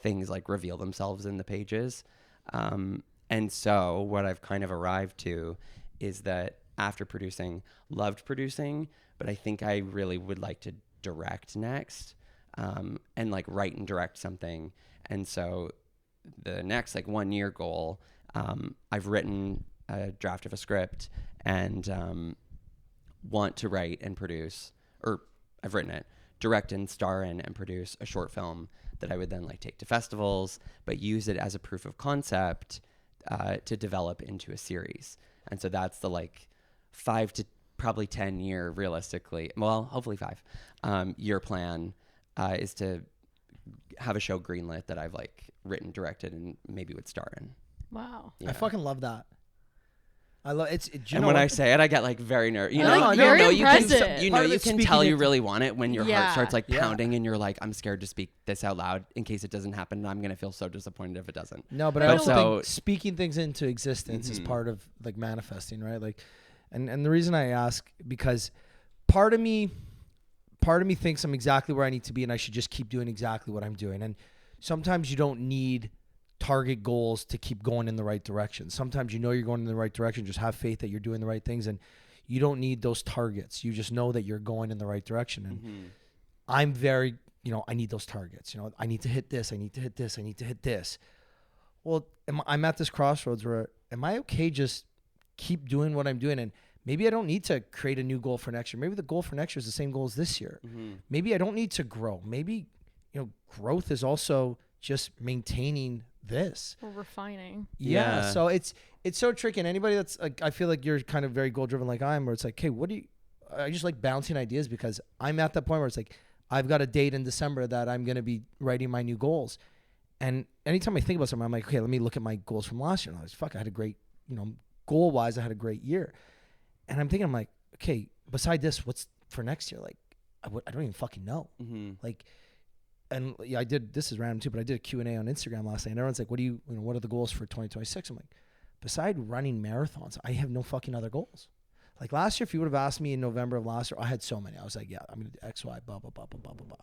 things like reveal themselves in the pages. And so what I've kind of arrived to is that after producing, loved producing, but I think I really would like to direct next and like write and direct something. And so the next like 1 year goal, I've written a draft of a script and want to write and produce, or I've written it, direct and star in and produce a short film that I would then like take to festivals, but use it as a proof of concept to develop into a series. And so that's the like 5 to probably 10 year realistically, well, hopefully 5 year plan is to have a show greenlit that I've like written, directed, and maybe would star in. Wow. Yeah. I fucking love that. I love it. And when I say it, I get like very nervous. You know, like, very impressive. you can tell you really want it when your heart starts like Yeah. pounding and you're like, I'm scared to speak this out loud in case it doesn't happen. And I'm going to feel so disappointed if it doesn't. No, but I also think speaking things into existence is part of like manifesting, right? Like, And the reason I ask, because part of me thinks I'm exactly where I need to be and I should just keep doing exactly what I'm doing. And sometimes you don't need target goals to keep going in the right direction. Sometimes you know you're going in the right direction, just have faith that you're doing the right things, and you don't need those targets. You just know that you're going in the right direction. And I'm very, I need those targets. I need to hit this, I need to hit this, I need to hit this. Well, I'm at this crossroads where, am I okay just keep doing what I'm doing? And maybe I don't need to create a new goal for next year. Maybe the goal for next year is the same goal as this year. Maybe I don't need to grow. Maybe, growth is also just maintaining this. Or refining. Yeah. So it's so tricky. And anybody that's like, I feel like you're kind of very goal driven like I am, where it's like, hey, I just like bouncing ideas, because I'm at that point where it's like, I've got a date in December that I'm going to be writing my new goals. And anytime I think about something, I'm like, okay, let me look at my goals from last year. And I was, I had a great, goal wise, I had a great year. And I'm thinking, I'm like, okay, beside this, what's for next year? Like, I don't even fucking know. Like, and yeah, this is random too, but I did a Q&A on Instagram last night, and everyone's like, what are the goals for 2026? I'm like, beside running marathons, I have no fucking other goals. Like last year, if you would have asked me in November of last year, I had so many. I was like, yeah, I'm going to do X, Y, blah, blah, blah, blah, blah, blah, blah.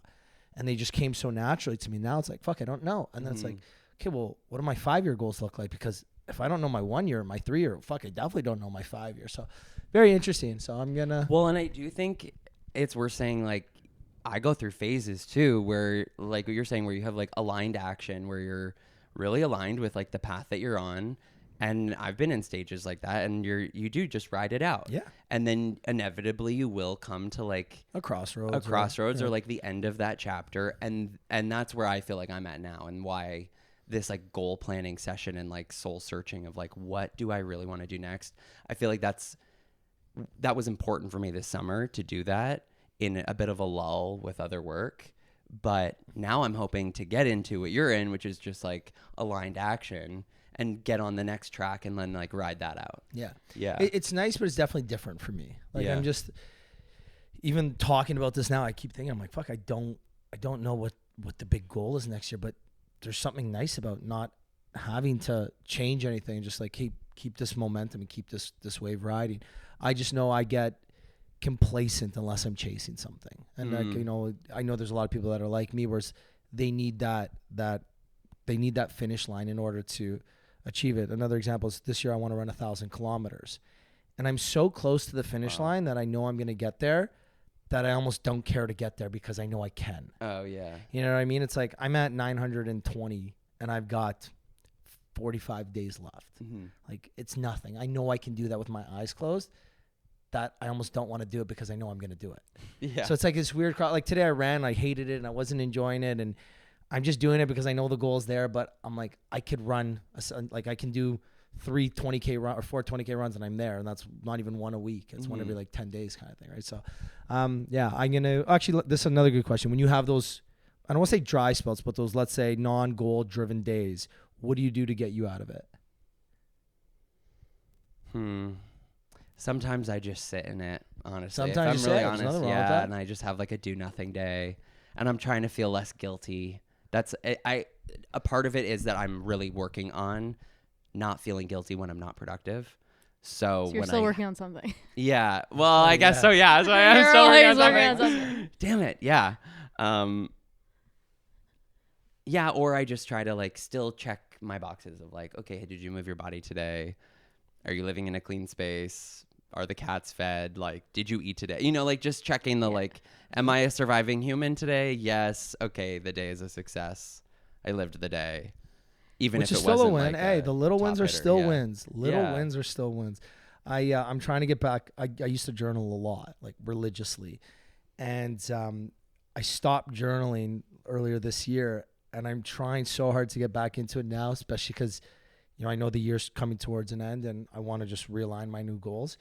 And they just came so naturally to me. Now it's like, fuck, I don't know. And then it's like, okay, well, what do my 5-year goals look like? Because if I don't know my 1 year, my 3 year, fuck, I definitely don't know my 5 year. So very interesting. So I'm going to. Well, and I do think it's worth saying, like, I go through phases too, where like what you're saying, where you have like aligned action, where you're really aligned with like the path that you're on. And I've been in stages like that, and you do just ride it out. Yeah. And then inevitably you will come to like a crossroads or like the end of that chapter. And that's where I feel like I'm at now, and why this like goal planning session and like soul searching of like, what do I really want to do next? I feel like that was important for me this summer to do that in a bit of a lull with other work. But now I'm hoping to get into what you're in, which is just like aligned action, and get on the next track and then like ride that out. Yeah. Yeah. It's nice, but it's definitely different for me. Like I'm just, even talking about this now, I keep thinking, I'm like, fuck, I don't know what the big goal is next year, but there's something nice about not having to change anything. Just like keep this momentum and keep this wave riding. I just know I get complacent unless I'm chasing something. And like, I know there's a lot of people that are like me, where they need that finish line in order to achieve it. Another example is this year I want to run 1,000 kilometers, and I'm so close to the finish line that I know I'm going to get there, that I almost don't care to get there because I know I can. Oh yeah. You know what I mean? It's like I'm at 920 and I've got 45 days left. Like it's nothing. I know I can do that with my eyes closed. That I almost don't want to do it because I know I'm going to do it. Yeah. So it's like this weird, like today I ran, I hated it and I wasn't enjoying it, and I'm just doing it because I know the goal is there, but I'm like, I could run, like I can do 3 20K run or 4 20K runs and I'm there, and that's not even one a week. It's one every like 10 days kind of thing, right? So, yeah, I'm going to, actually, this is another good question. When you have those, I don't want to say dry spells, but those, let's say, non-goal driven days, what do you do to get you out of it? Sometimes I just sit in it, honestly. Sometimes if I'm really honest, yeah, and I just have like a do nothing day, and I'm trying to feel less guilty. That's a part of it is that I'm really working on not feeling guilty when I'm not productive. So you're when still working on something. Yeah. Well, I guess so. Yeah. So I'm still working on something. Damn it. Yeah. Yeah. Or I just try to like still check my boxes of like, okay, did you move your body today? Are you living in a clean space? Are the cats fed? Like, did you eat today? Like just checking the like, am I a surviving human today? Yes. Okay. The day is a success. I lived the day. Even Which if is it still wasn't a win. like Hey, the little wins are still wins. Little wins are still wins. I'm trying to get back. I used to journal a lot, like religiously. And I stopped journaling earlier this year, and I'm trying so hard to get back into it now, especially because, I know the year's coming towards an end and I want to just realign my new goals.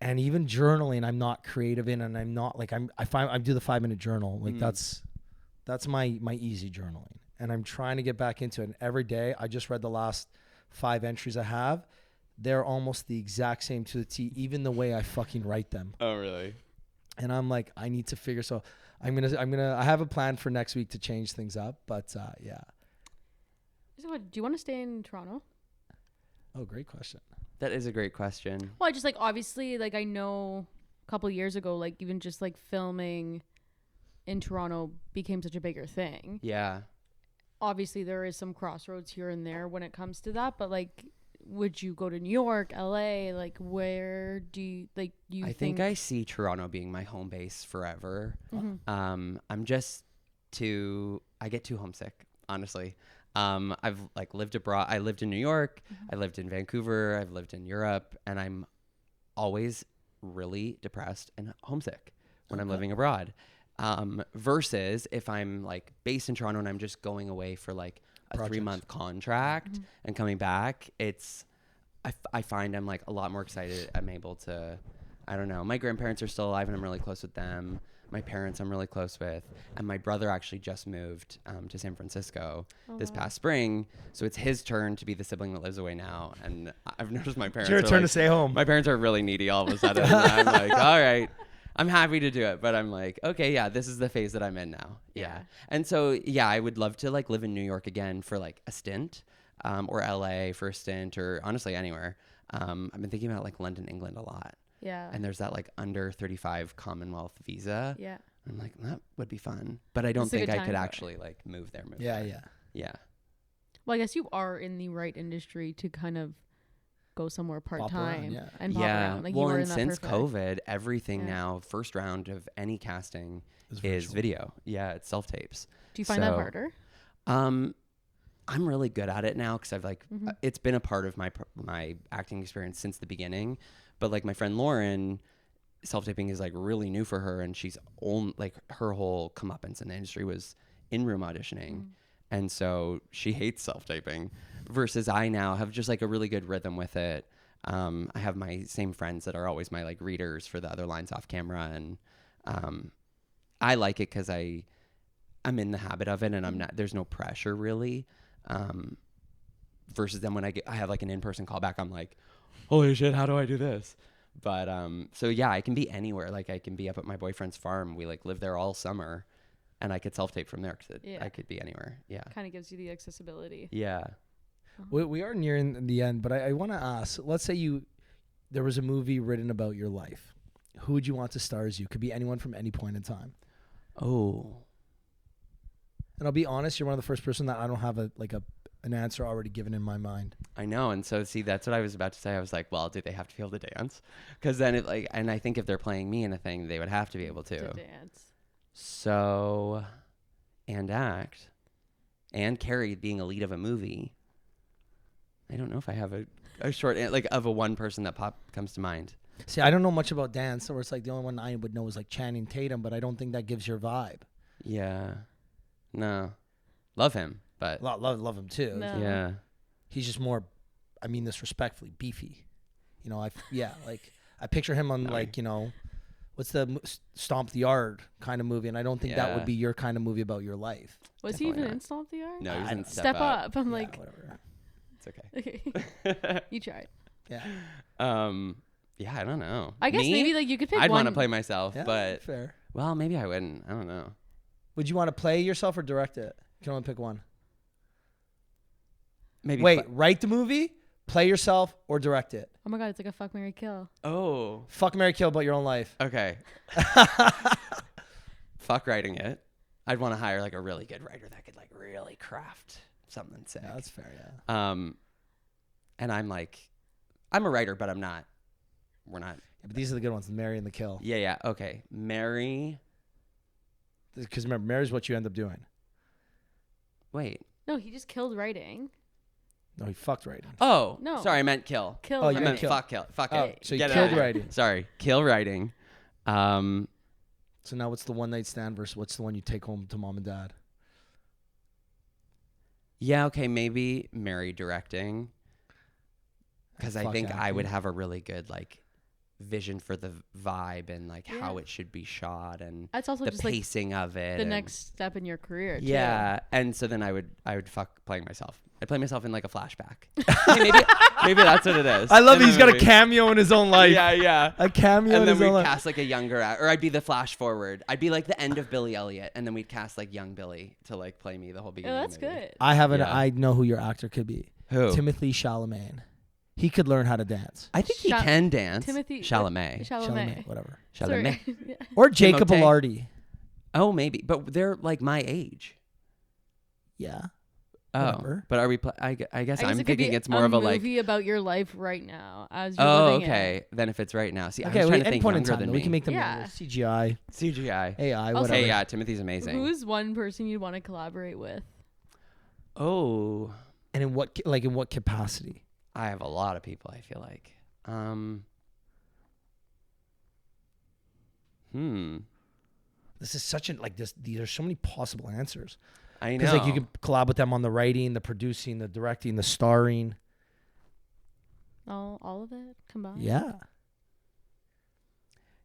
And even journaling, I'm not creative in, and I'm not like, I do the 5-minute journal. Like that's my easy journaling. And I'm trying to get back into it. And every day, I just read the last 5 entries I have. They're almost the exact same to the T, even the way I fucking write them. Oh, really? And I'm like, I need to figure. So I have a plan for next week to change things up. But yeah. So do you want to stay in Toronto? Oh, great question. That is a great question. Well, I just like obviously like I know a couple years ago, like even just like filming in Toronto became such a bigger thing. Yeah. Obviously there is some crossroads here and there when it comes to that, but like would you go to New York, LA? Like where do you like you I think I see Toronto being my home base forever. Mm-hmm. I'm just I get too homesick, honestly. I've like lived abroad. I lived in New York. I lived in Vancouver. I've lived in Europe, and I'm always really depressed and homesick when I'm living abroad. Versus if I'm like based in Toronto and I'm just going away for like a 3-month contract and coming back, I find I'm like a lot more excited. I'm able to, I don't know. My grandparents are still alive and I'm really close with them. My parents I'm really close with, and my brother actually just moved to San Francisco this past spring, so it's his turn to be the sibling that lives away now. And I've noticed my parents. It's your turn to stay home. My parents are really needy all of a sudden. And I'm like, all right, I'm happy to do it, but I'm like, okay, yeah, this is the phase that I'm in now. Yeah, and so yeah, I would love to like live in New York again for like a stint, or LA for a stint, or honestly anywhere. I've been thinking about like London, England a lot. Yeah. And there's that like under 35 Commonwealth visa. Yeah. I'm like, that would be fun. But I don't think I could actually like move there. Yeah. Well, I guess you are in the right industry to kind of go somewhere part-time and pop around. Like well, you were and in that since perfect. COVID, everything now, first round of any casting is video. Yeah, it's self-tapes. Do you find that harder? I'm really good at it now because I've like, it's been a part of my acting experience since the beginning. But like my friend Lauren, self-taping is like really new for her, and she's like her whole comeuppance in the industry was in-room auditioning. And so she hates self-taping versus I now have just like a really good rhythm with it. I have my same friends that are always my like readers for the other lines off camera. And I like it because I'm in the habit of it, and I'm not, there's no pressure really. Versus then when I have like an in-person callback, I'm like, holy shit, how do I do this? But so yeah, I can be anywhere. Like I can be up at my boyfriend's farm. We like live there all summer, and I could self-tape from there because I could be anywhere. Yeah, kind of gives you the accessibility. Yeah. We are nearing the end, but I want to ask, let's say there was a movie written about your life. Who would you want to star as you? Could be anyone from any point in time. Oh. And I'll be honest, you're one of the first person that I don't have an answer already given in my mind. I know. And so, see, that's what I was about to say. I was like, well, do they have to be able to dance? Because then it like, and I think if they're playing me in a thing, they would have to be able to dance. So, and act, and carry being a lead of a movie. I don't know if I have a short, like of a one person that comes to mind. See, I don't know much about dance, so it's like the only one I would know is like Channing Tatum, but I don't think that gives your vibe. Yeah. No. Love him. But love him too. No. Yeah, he's just more, I mean this respectfully, beefy. You know, like I picture him on like, you know, what's the Stomp the Yard kind of movie, and I don't think that would be your kind of movie about your life. Was Definitely he even not. in Stomp the Yard? No, he was in Step Up. I'm like, whatever. It's okay. You tried. Yeah. Yeah, I don't know. I guess maybe like you could pick I'd one. want to play myself, Yeah, but fair. well, maybe I wouldn't. I don't know. Would you want to play yourself or direct it? You can only pick one. Maybe. Wait, write the movie, play yourself, or direct it. Oh my god, it's like a fuck, marry, kill. Oh. Fuck, marry, kill about your own life. Okay. Fuck writing it. I'd want to hire like a really good writer that could like really craft something sick. Yeah, that's fair. Yeah. And I'm a writer, but I'm not. We're not. Yeah, but these are the good ones: the marry and the kill. Yeah. Okay. Marry. Because remember, marry's what you end up doing. Wait. No, he just killed writing. No, he fucked writing. Oh. No. Sorry, I meant kill. Kill. Oh, you I writing. meant kill. fuck it. So you Get it killed out. writing. Sorry. Kill writing. So now what's the one night stand versus what's the one you take home to mom and dad? Yeah. Okay. Maybe marry directing. Because I Fuck think I acting. would have a really good like vision for the vibe and like how it should be shot and That's also the just like pacing of it. the and next step in your career. yeah, and so then I would fuck playing myself. I'd play myself in like a flashback. Hey, maybe that's what it is. I love in it. the He's got a movie. cameo in his own life. Yeah. A cameo And in then his own we'd life. cast like a younger, or I'd be the flash forward. I'd be like the end of Billy Elliot, and then we'd cast like young Billy to like play me the whole beginning. Oh, that's of the movie. good. I Yeah. I know who your actor could be. Who? Timothée Chalamet. he could learn how to dance. I think he can dance. Timothy Chalamet. Whatever. Chalamet. Yeah. Or Jacob Elordi. Oh, maybe. But they're like my age. Yeah. Oh, Whatever. But are we? I guess I'm it could thinking be it's more of a movie about your life right now as you're Oh, living okay. it. Then if it's right now, see, I Okay, was trying to any think point in younger time, than we me. can make them Yeah. CGI, CGI. AI, Also- whatever. Hey, yeah, Timothy's amazing. Who's one person you'd want to collaborate with? Oh, And in what capacity? I have a lot of people. I feel like. This is such an these are so many possible answers. I know. Because like you can collab with them on the writing, the producing, the directing, the starring. All of it combined. Yeah.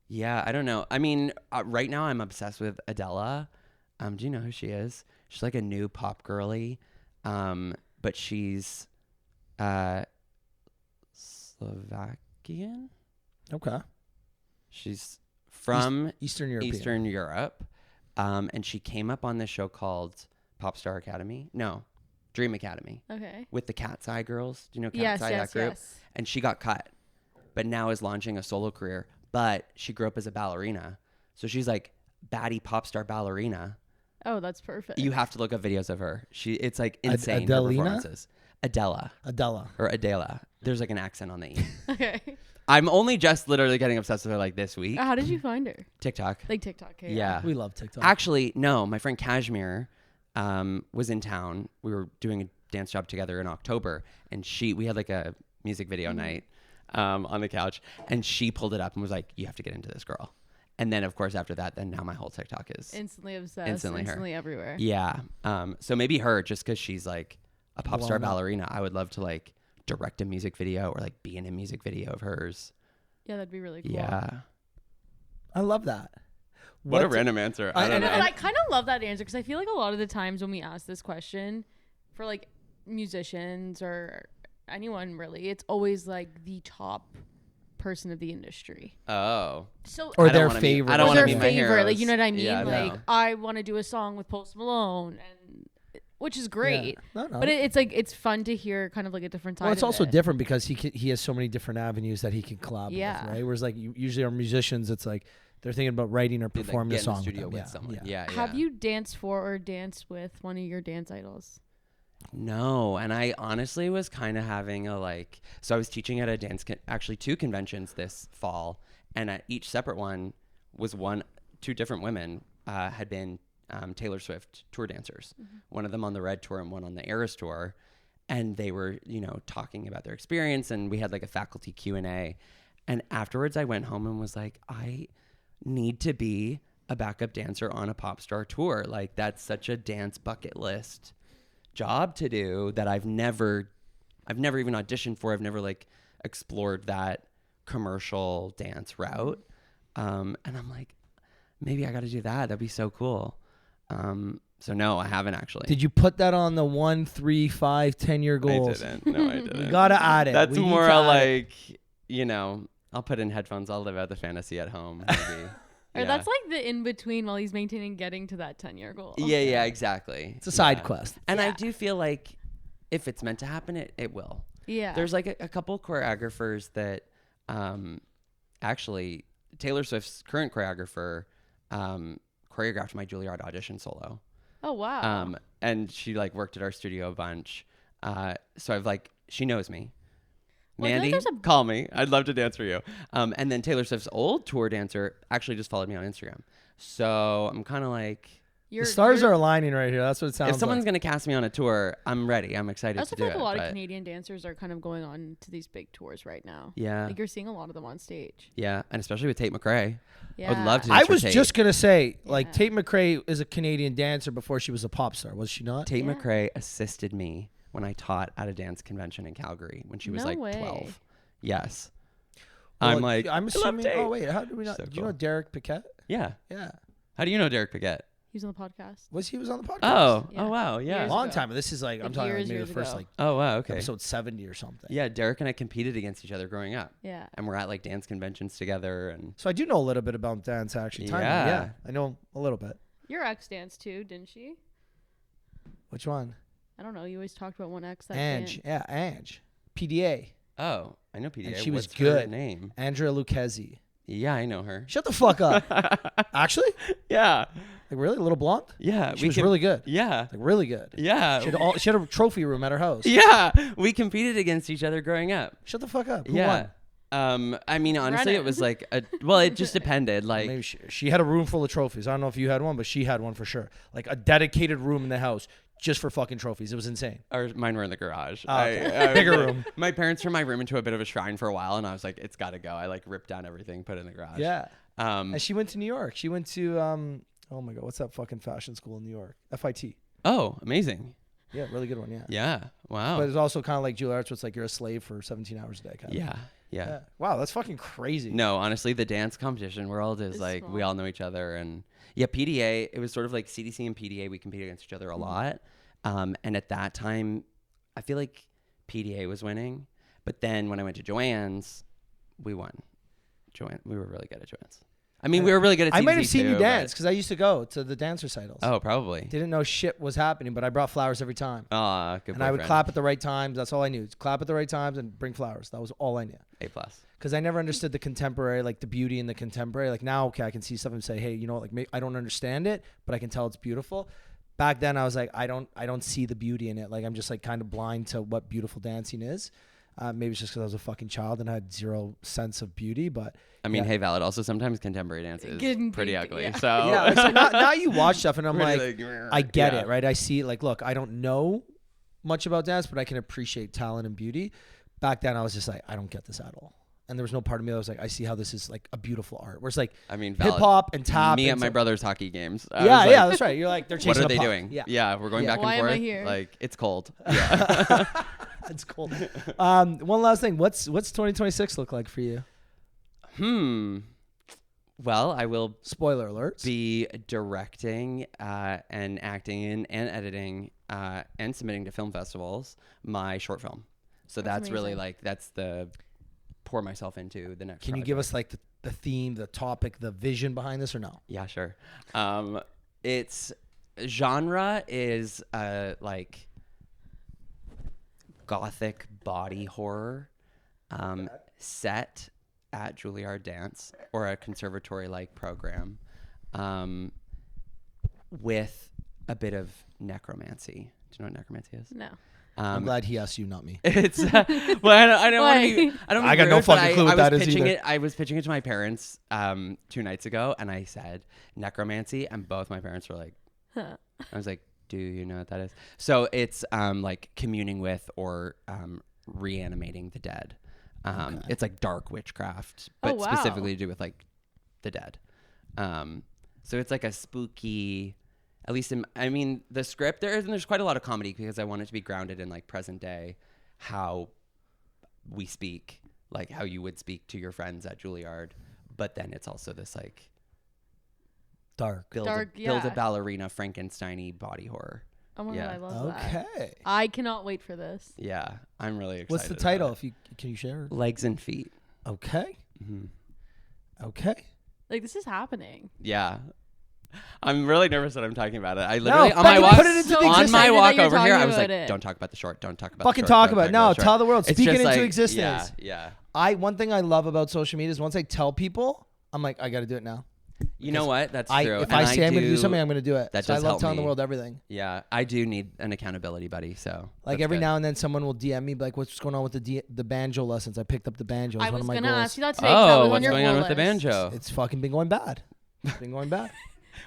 Yeah, I don't know. I mean, right now I'm obsessed with Adela. Do you know who she is? She's like a new pop girly, but she's Slovakian. Okay. She's from Eastern Europe. Eastern Europe, and she came up on this show called Pop Star Academy. No, Dream Academy. Okay. With the Cat's Eye girls. Do you know Cat's Yes, Eye, yes, that group? yes. And she got cut, but now is launching a solo career. But she grew up as a ballerina. So she's like baddie pop star ballerina. Oh, that's perfect. You have to look up videos of her. It's like insane. Her Adelina? performances. Adela. Or Adela. There's like an accent on the E. Okay. I'm only just literally getting obsessed with her like this week. How did you find her? TikTok. Like TikTok. Okay, Yeah. We love TikTok. Actually, no. My friend Kashmir was in town. We were doing a dance job together in October. And we had like a music video night on the couch. And she pulled it up and was like, you have to get into this girl. And then, of course, after that, then now my whole TikTok is Instantly obsessed. Instantly her. Everywhere. Yeah. So maybe her, just because she's like a pop star Well, ballerina. I would love to like direct a music video or like be in a music video of hers. Yeah, that'd be really cool. Yeah. I love that. What a random answer. I don't know. But I kind of love that answer because I feel like a lot of the times when we ask this question for like musicians or anyone really, it's always like the top person of the industry. Oh. So Or I don't their wanna favorite. I don't or want to their be my favorite, heroes. like you know what I mean? Yeah, like no. I want to do a song with Post Malone, and which is great. Yeah. No. But it's like it's fun to hear kind of like a different side. Well, it's of also it. different because he has so many different avenues that he can collab Yeah. with, right? Whereas like usually our musicians, it's like they're thinking about writing or They'd, like, performing get a song in the studio with with them. someone. Yeah. Yeah. Have you danced for or danced with one of your dance idols? No, and I honestly was kind of having a like. So I was teaching at a actually 2 conventions this fall, and at each separate one was 2 different women had been Taylor Swift tour dancers. One of them on the Red Tour and one on the Eras Tour, and they were talking about their experience, and we had like a faculty Q&A. And afterwards, I went home and was like, I need to be a backup dancer on a pop star tour. Like that's such a dance bucket list job to do that I've never even auditioned for. I've never like explored that commercial dance route. And I'm like, maybe I got to do that. That'd be so cool. So no, I haven't actually. Did you put that on the 1, 3, 5, 10-year goals? I didn't. No, I didn't. You gotta add it. That's We need more to add like, I'll put in headphones. I'll live out the fantasy at home. Maybe. Or that's like the in between while he's maintaining getting to that 10-year goal. Yeah, exactly. It's a side quest. And I Yeah. do feel like if it's meant to happen, it will. Yeah. There's like a couple choreographers that actually Taylor Swift's current choreographer choreographed my Juilliard audition solo. Oh wow. And she like worked at our studio a bunch. So I've like, she knows me. Well, I feel like Mandy, there's call me. I'd love to dance for you. And then Taylor Swift's old tour dancer actually just followed me on Instagram. So I'm kind of like, The stars are aligning right here. That's what it sounds if someone's like. going to cast me on a tour, I'm ready. I'm excited I also to feel do like it. a lot of but- Canadian dancers are kind of going on to these big tours right now. Yeah. Like you're seeing a lot of them on stage. Yeah. And especially with Tate McRae. Yeah. I would love to I dance for was Tate. just gonna say, like Yeah. Tate McRae is a Canadian dancer before she was a pop star, was she not? Tate Yeah. McRae assisted me when I taught at a dance convention in Calgary when she was No like way. 12. Yes. Well, I'm like, I'm I love assuming. Tate. Oh wait, how do we not? So Do you know cool. Derek Paquette? Yeah. Yeah, How do you know Derek Paquette? He was on the podcast. he was on the podcast? Oh, Yeah. oh wow, yeah. Years long ago. time. This is like I'm Like talking years, maybe the years first ago. like Oh wow, okay. episode 70 or something. Yeah, Derek and I competed against each other growing up, Yeah. and we're at like dance conventions together, and So I do know a little bit about dance actually. Timing, Yeah. yeah, I know a little bit. Your ex danced too, didn't she? Which one? I don't know. You always talked about one ex that Ange. danced. Yeah, Ange. PDA. Oh, I know PDA. And she was What's good. Her name? Andrea Lucchesi. Yeah, I know her. Shut the fuck up. Actually? Yeah. Like really? A little blonde? Yeah. She was really good. Yeah. Like really good. Yeah. She had a trophy room at her house. Yeah. We competed against each other growing up. Shut the fuck up. Who Yeah. won? I mean, honestly, Brennan. it was like it just depended. Like, Maybe she had a room full of trophies. I don't know if you had one, but she had one for sure. Like a dedicated room in the house just for fucking trophies. It was insane. mine were in the garage. Oh, okay. Bigger room. My parents turned my room into a bit of a shrine for a while, and I was like, it's got to go. I like ripped down everything, put it in the garage. Yeah. Um. And she went to New York. She went to oh my god, what's that fucking fashion school in New York? FIT. Oh, amazing. Yeah, really good one. Yeah. Yeah. Wow. But it's also kind of like Juilliard, so it's like you're a slave for 17 hours a day. Kind of. Yeah. Wow, that's fucking crazy. No, honestly, the dance competition world is It's like small. we all know each other, and yeah, PDA. It was sort of like CDC and PDA. We competed against each other a lot, and at that time, I feel like PDA was winning. But then when I went to Joanne's, we won. We were really good at Joanne's. I mean, we were really good at CDC I might have seen too, you dance but- because I used to go to the dance recitals. Oh, probably. Didn't know shit was happening, but I brought flowers every time. Good And I would boyfriend. clap at the right times. That's all I knew. Clap at the right times and bring flowers. That was all I knew. A+. Because I never understood the contemporary, like the beauty in the contemporary. Like now, okay, I can see stuff and say, hey, you know what? Like I don't understand it, but I can tell it's beautiful. Back then, I was like, I don't see the beauty in it. Like I'm just like kind of blind to what beautiful dancing is. Maybe it's just because I was a fucking child and I had zero sense of beauty. But I mean, yeah. hey, valid. Also, sometimes contemporary dance is Can pretty be- ugly. yeah. So yeah, so now you watch stuff and I'm Really like, I get yeah. it, right? I see it. Like, look, I don't know much about dance, but I can appreciate talent and beauty. Back then, I was just like, I don't get this at all. And there was no part of me that was like, I see how this is like a beautiful art. Whereas like I mean, hip valid. hop and tap. Me and at my stuff- brother's hockey games. I Yeah, was like, yeah, that's right. You're like, they're chasing What are a they puck. doing? Yeah, we're going Yeah. back Why and am I forth. here? Like, it's cold. Yeah. That's cool. One last thing. What's 2026 look like for you? Well, I will Spoiler alert. be directing and acting in and editing and submitting to film festivals my short film. So that's really amazing. like that's the pour myself into the next. Can you give us like the theme, the topic, the vision behind this or no? Yeah, sure. Its genre is like gothic body horror set at Juilliard Dance or a conservatory-like program with a bit of necromancy. Do you know what necromancy is? No. I'm glad he asked you, not me. It's well, I don't want to be. I don't. I got no fucking clue what that is pitching either. it. I was pitching it to my parents 2 nights ago, and I said necromancy, and both my parents were like, Huh. I was like, do you know what that is? So it's like communing with or reanimating the dead. It's like dark witchcraft, but wow. specifically to do with like the dead. So it's like a spooky, at least I mean, the script, there's quite a lot of comedy because I want it to be grounded in like present day, how we speak, like how you would speak to your friends at Juilliard. But then it's also this like Dark. build Dark, a yeah. ballerina Frankenstein-y body horror. Oh my Yeah. god, I love that. Okay. I cannot wait for this. Yeah, I'm really excited. What's the about title? it. If you can you share? Legs and feet. Okay. Mhm. Okay. Like this is happening. Yeah. I'm really nervous that I'm talking about it. I literally on Becky, my walk put it into the on existence. my Excited walk that you're over here, I talking was like, about it. don't talk about the short. Don't talk about Fucking the short. talk don't about it. No, the short." tell the world. It's Speak it just into like, existence. Yeah. One thing I love about social media is once I tell people, I'm like, I got to do it now. You know what? That's If true. I say I'm going to do something, I'm going to do it. that So I does love help telling the me. world everything. Yeah, I do need an accountability buddy. So Like that's every good. now and then, someone will DM me like, "What's going on with the banjo lessons?" I picked up the banjo. It's I one was of my gonna goals. ask you that today. 'Cause that Oh, was on what's your going on goal with the list. banjo? It's fucking been going bad. It's been going bad.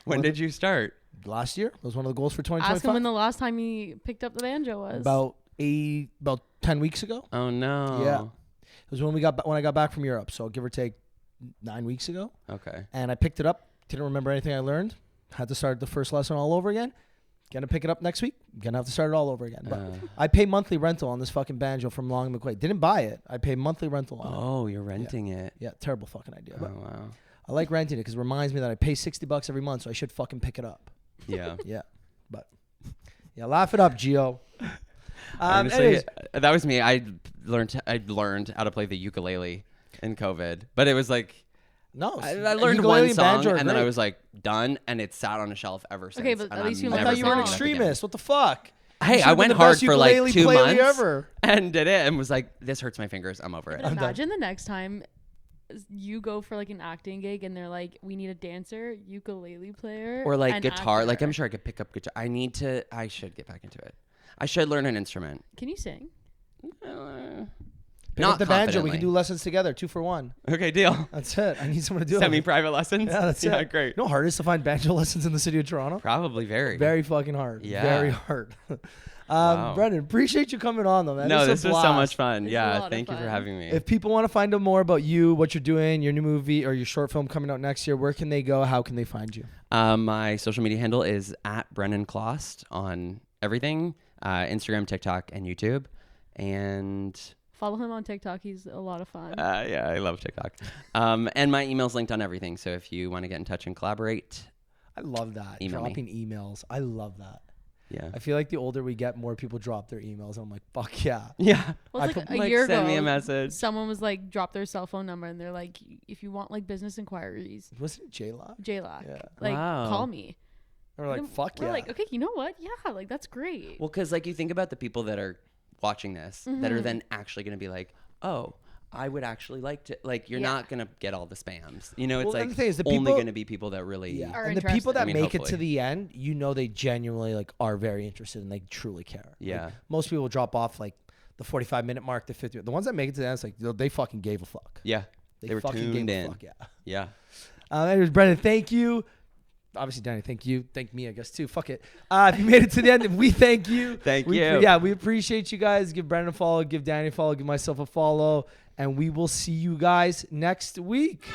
When did you start? Last year it was one of the goals for Ask him 2025. when the last time he picked up the banjo was. About 10 weeks ago. Oh no. Yeah. It was when I got back from Europe, so give or take 9 weeks ago. Okay. And I picked it up. Didn't remember anything I learned. Had to start the first lesson all over again. Gonna pick it up next week. Gonna have to start it all over again. But I pay monthly rental on this fucking banjo from Long and McQuaid. Didn't buy it. I pay monthly rental on it. Oh, you're renting it. Yeah, terrible fucking idea. Oh But wow. I like renting it because it reminds me that I pay $60 every month, so I should fucking pick it up. Yeah. Yeah, but yeah, laugh it up, Gio. Honestly, Anyways, that was me. I learned how to play the ukulele in COVID, but it was like no, I learned ukulele one and song banjo are and then I great. was like done, and it sat on a shelf ever since. Okay, but and at least I'm you I learned never thought you were an picking it up again. extremist. What the fuck? Hey, I went hard for like 2 months and did it and was like, this hurts my fingers. I'm over it. Imagine the next time you go for like an acting gig and they're like, we need a dancer, ukulele player, or like guitar. actor. Like I'm sure I could pick up guitar. I should get back into it. I should learn an instrument. Can you sing? Not the banjo. We can do lessons together, 2 for 1. Okay, deal. That's it. I need someone to do it. Semi-private lessons. Yeah, that's it. Yeah, great. You know how hard it is to find banjo lessons in the city of Toronto? Probably very fucking hard. Yeah, very hard. Wow. Brennan, appreciate you coming on though, man. No, this was so much fun. It's yeah, thank you for having me. If people want to find out more about you, what you're doing, your new movie or your short film coming out next year, where can they go? How can they find you? My social media handle is @Brennan Clost on everything, Instagram, TikTok, and YouTube. And follow him on TikTok. He's a lot of fun. Yeah, I love TikTok. And my email's linked on everything. So if you want to get in touch and collaborate, I love that. Email Dropping me. emails. I love that. Yeah. I feel like the older we get, more people drop their emails. I'm like, fuck yeah. Yeah. Well, it's like a year ago, send me a message. someone was like, drop their cell phone number, and they're like, if you want like business inquiries, Wasn't it J-Lock? Yeah. Like, call me. And we're like, fuck yeah. We're like, okay, you know what? Yeah, like that's great. Well, because like you think about the people that are watching this that are then actually going to be like, oh, I would actually like to, like, you're not going to get all the spams. You know, it's like only going to be people that really are and interested. the people that make hopefully. it to the end, you know, they genuinely like are very interested and they truly care. Yeah. Like, most people drop off like the 45-minute mark, the 50. The ones that make it to the end, it's like they fucking gave a fuck. Yeah. They were fucking tuned gave in. a fuck. Yeah. Anyways, Brennan, thank you. Obviously, Danny, thank you. Thank me, I guess, too. Fuck it. If you made it to the end, we thank you. Thank you. Yeah, we appreciate you guys. Give Brennan a follow. Give Danny a follow. Give myself a follow. And we will see you guys next week.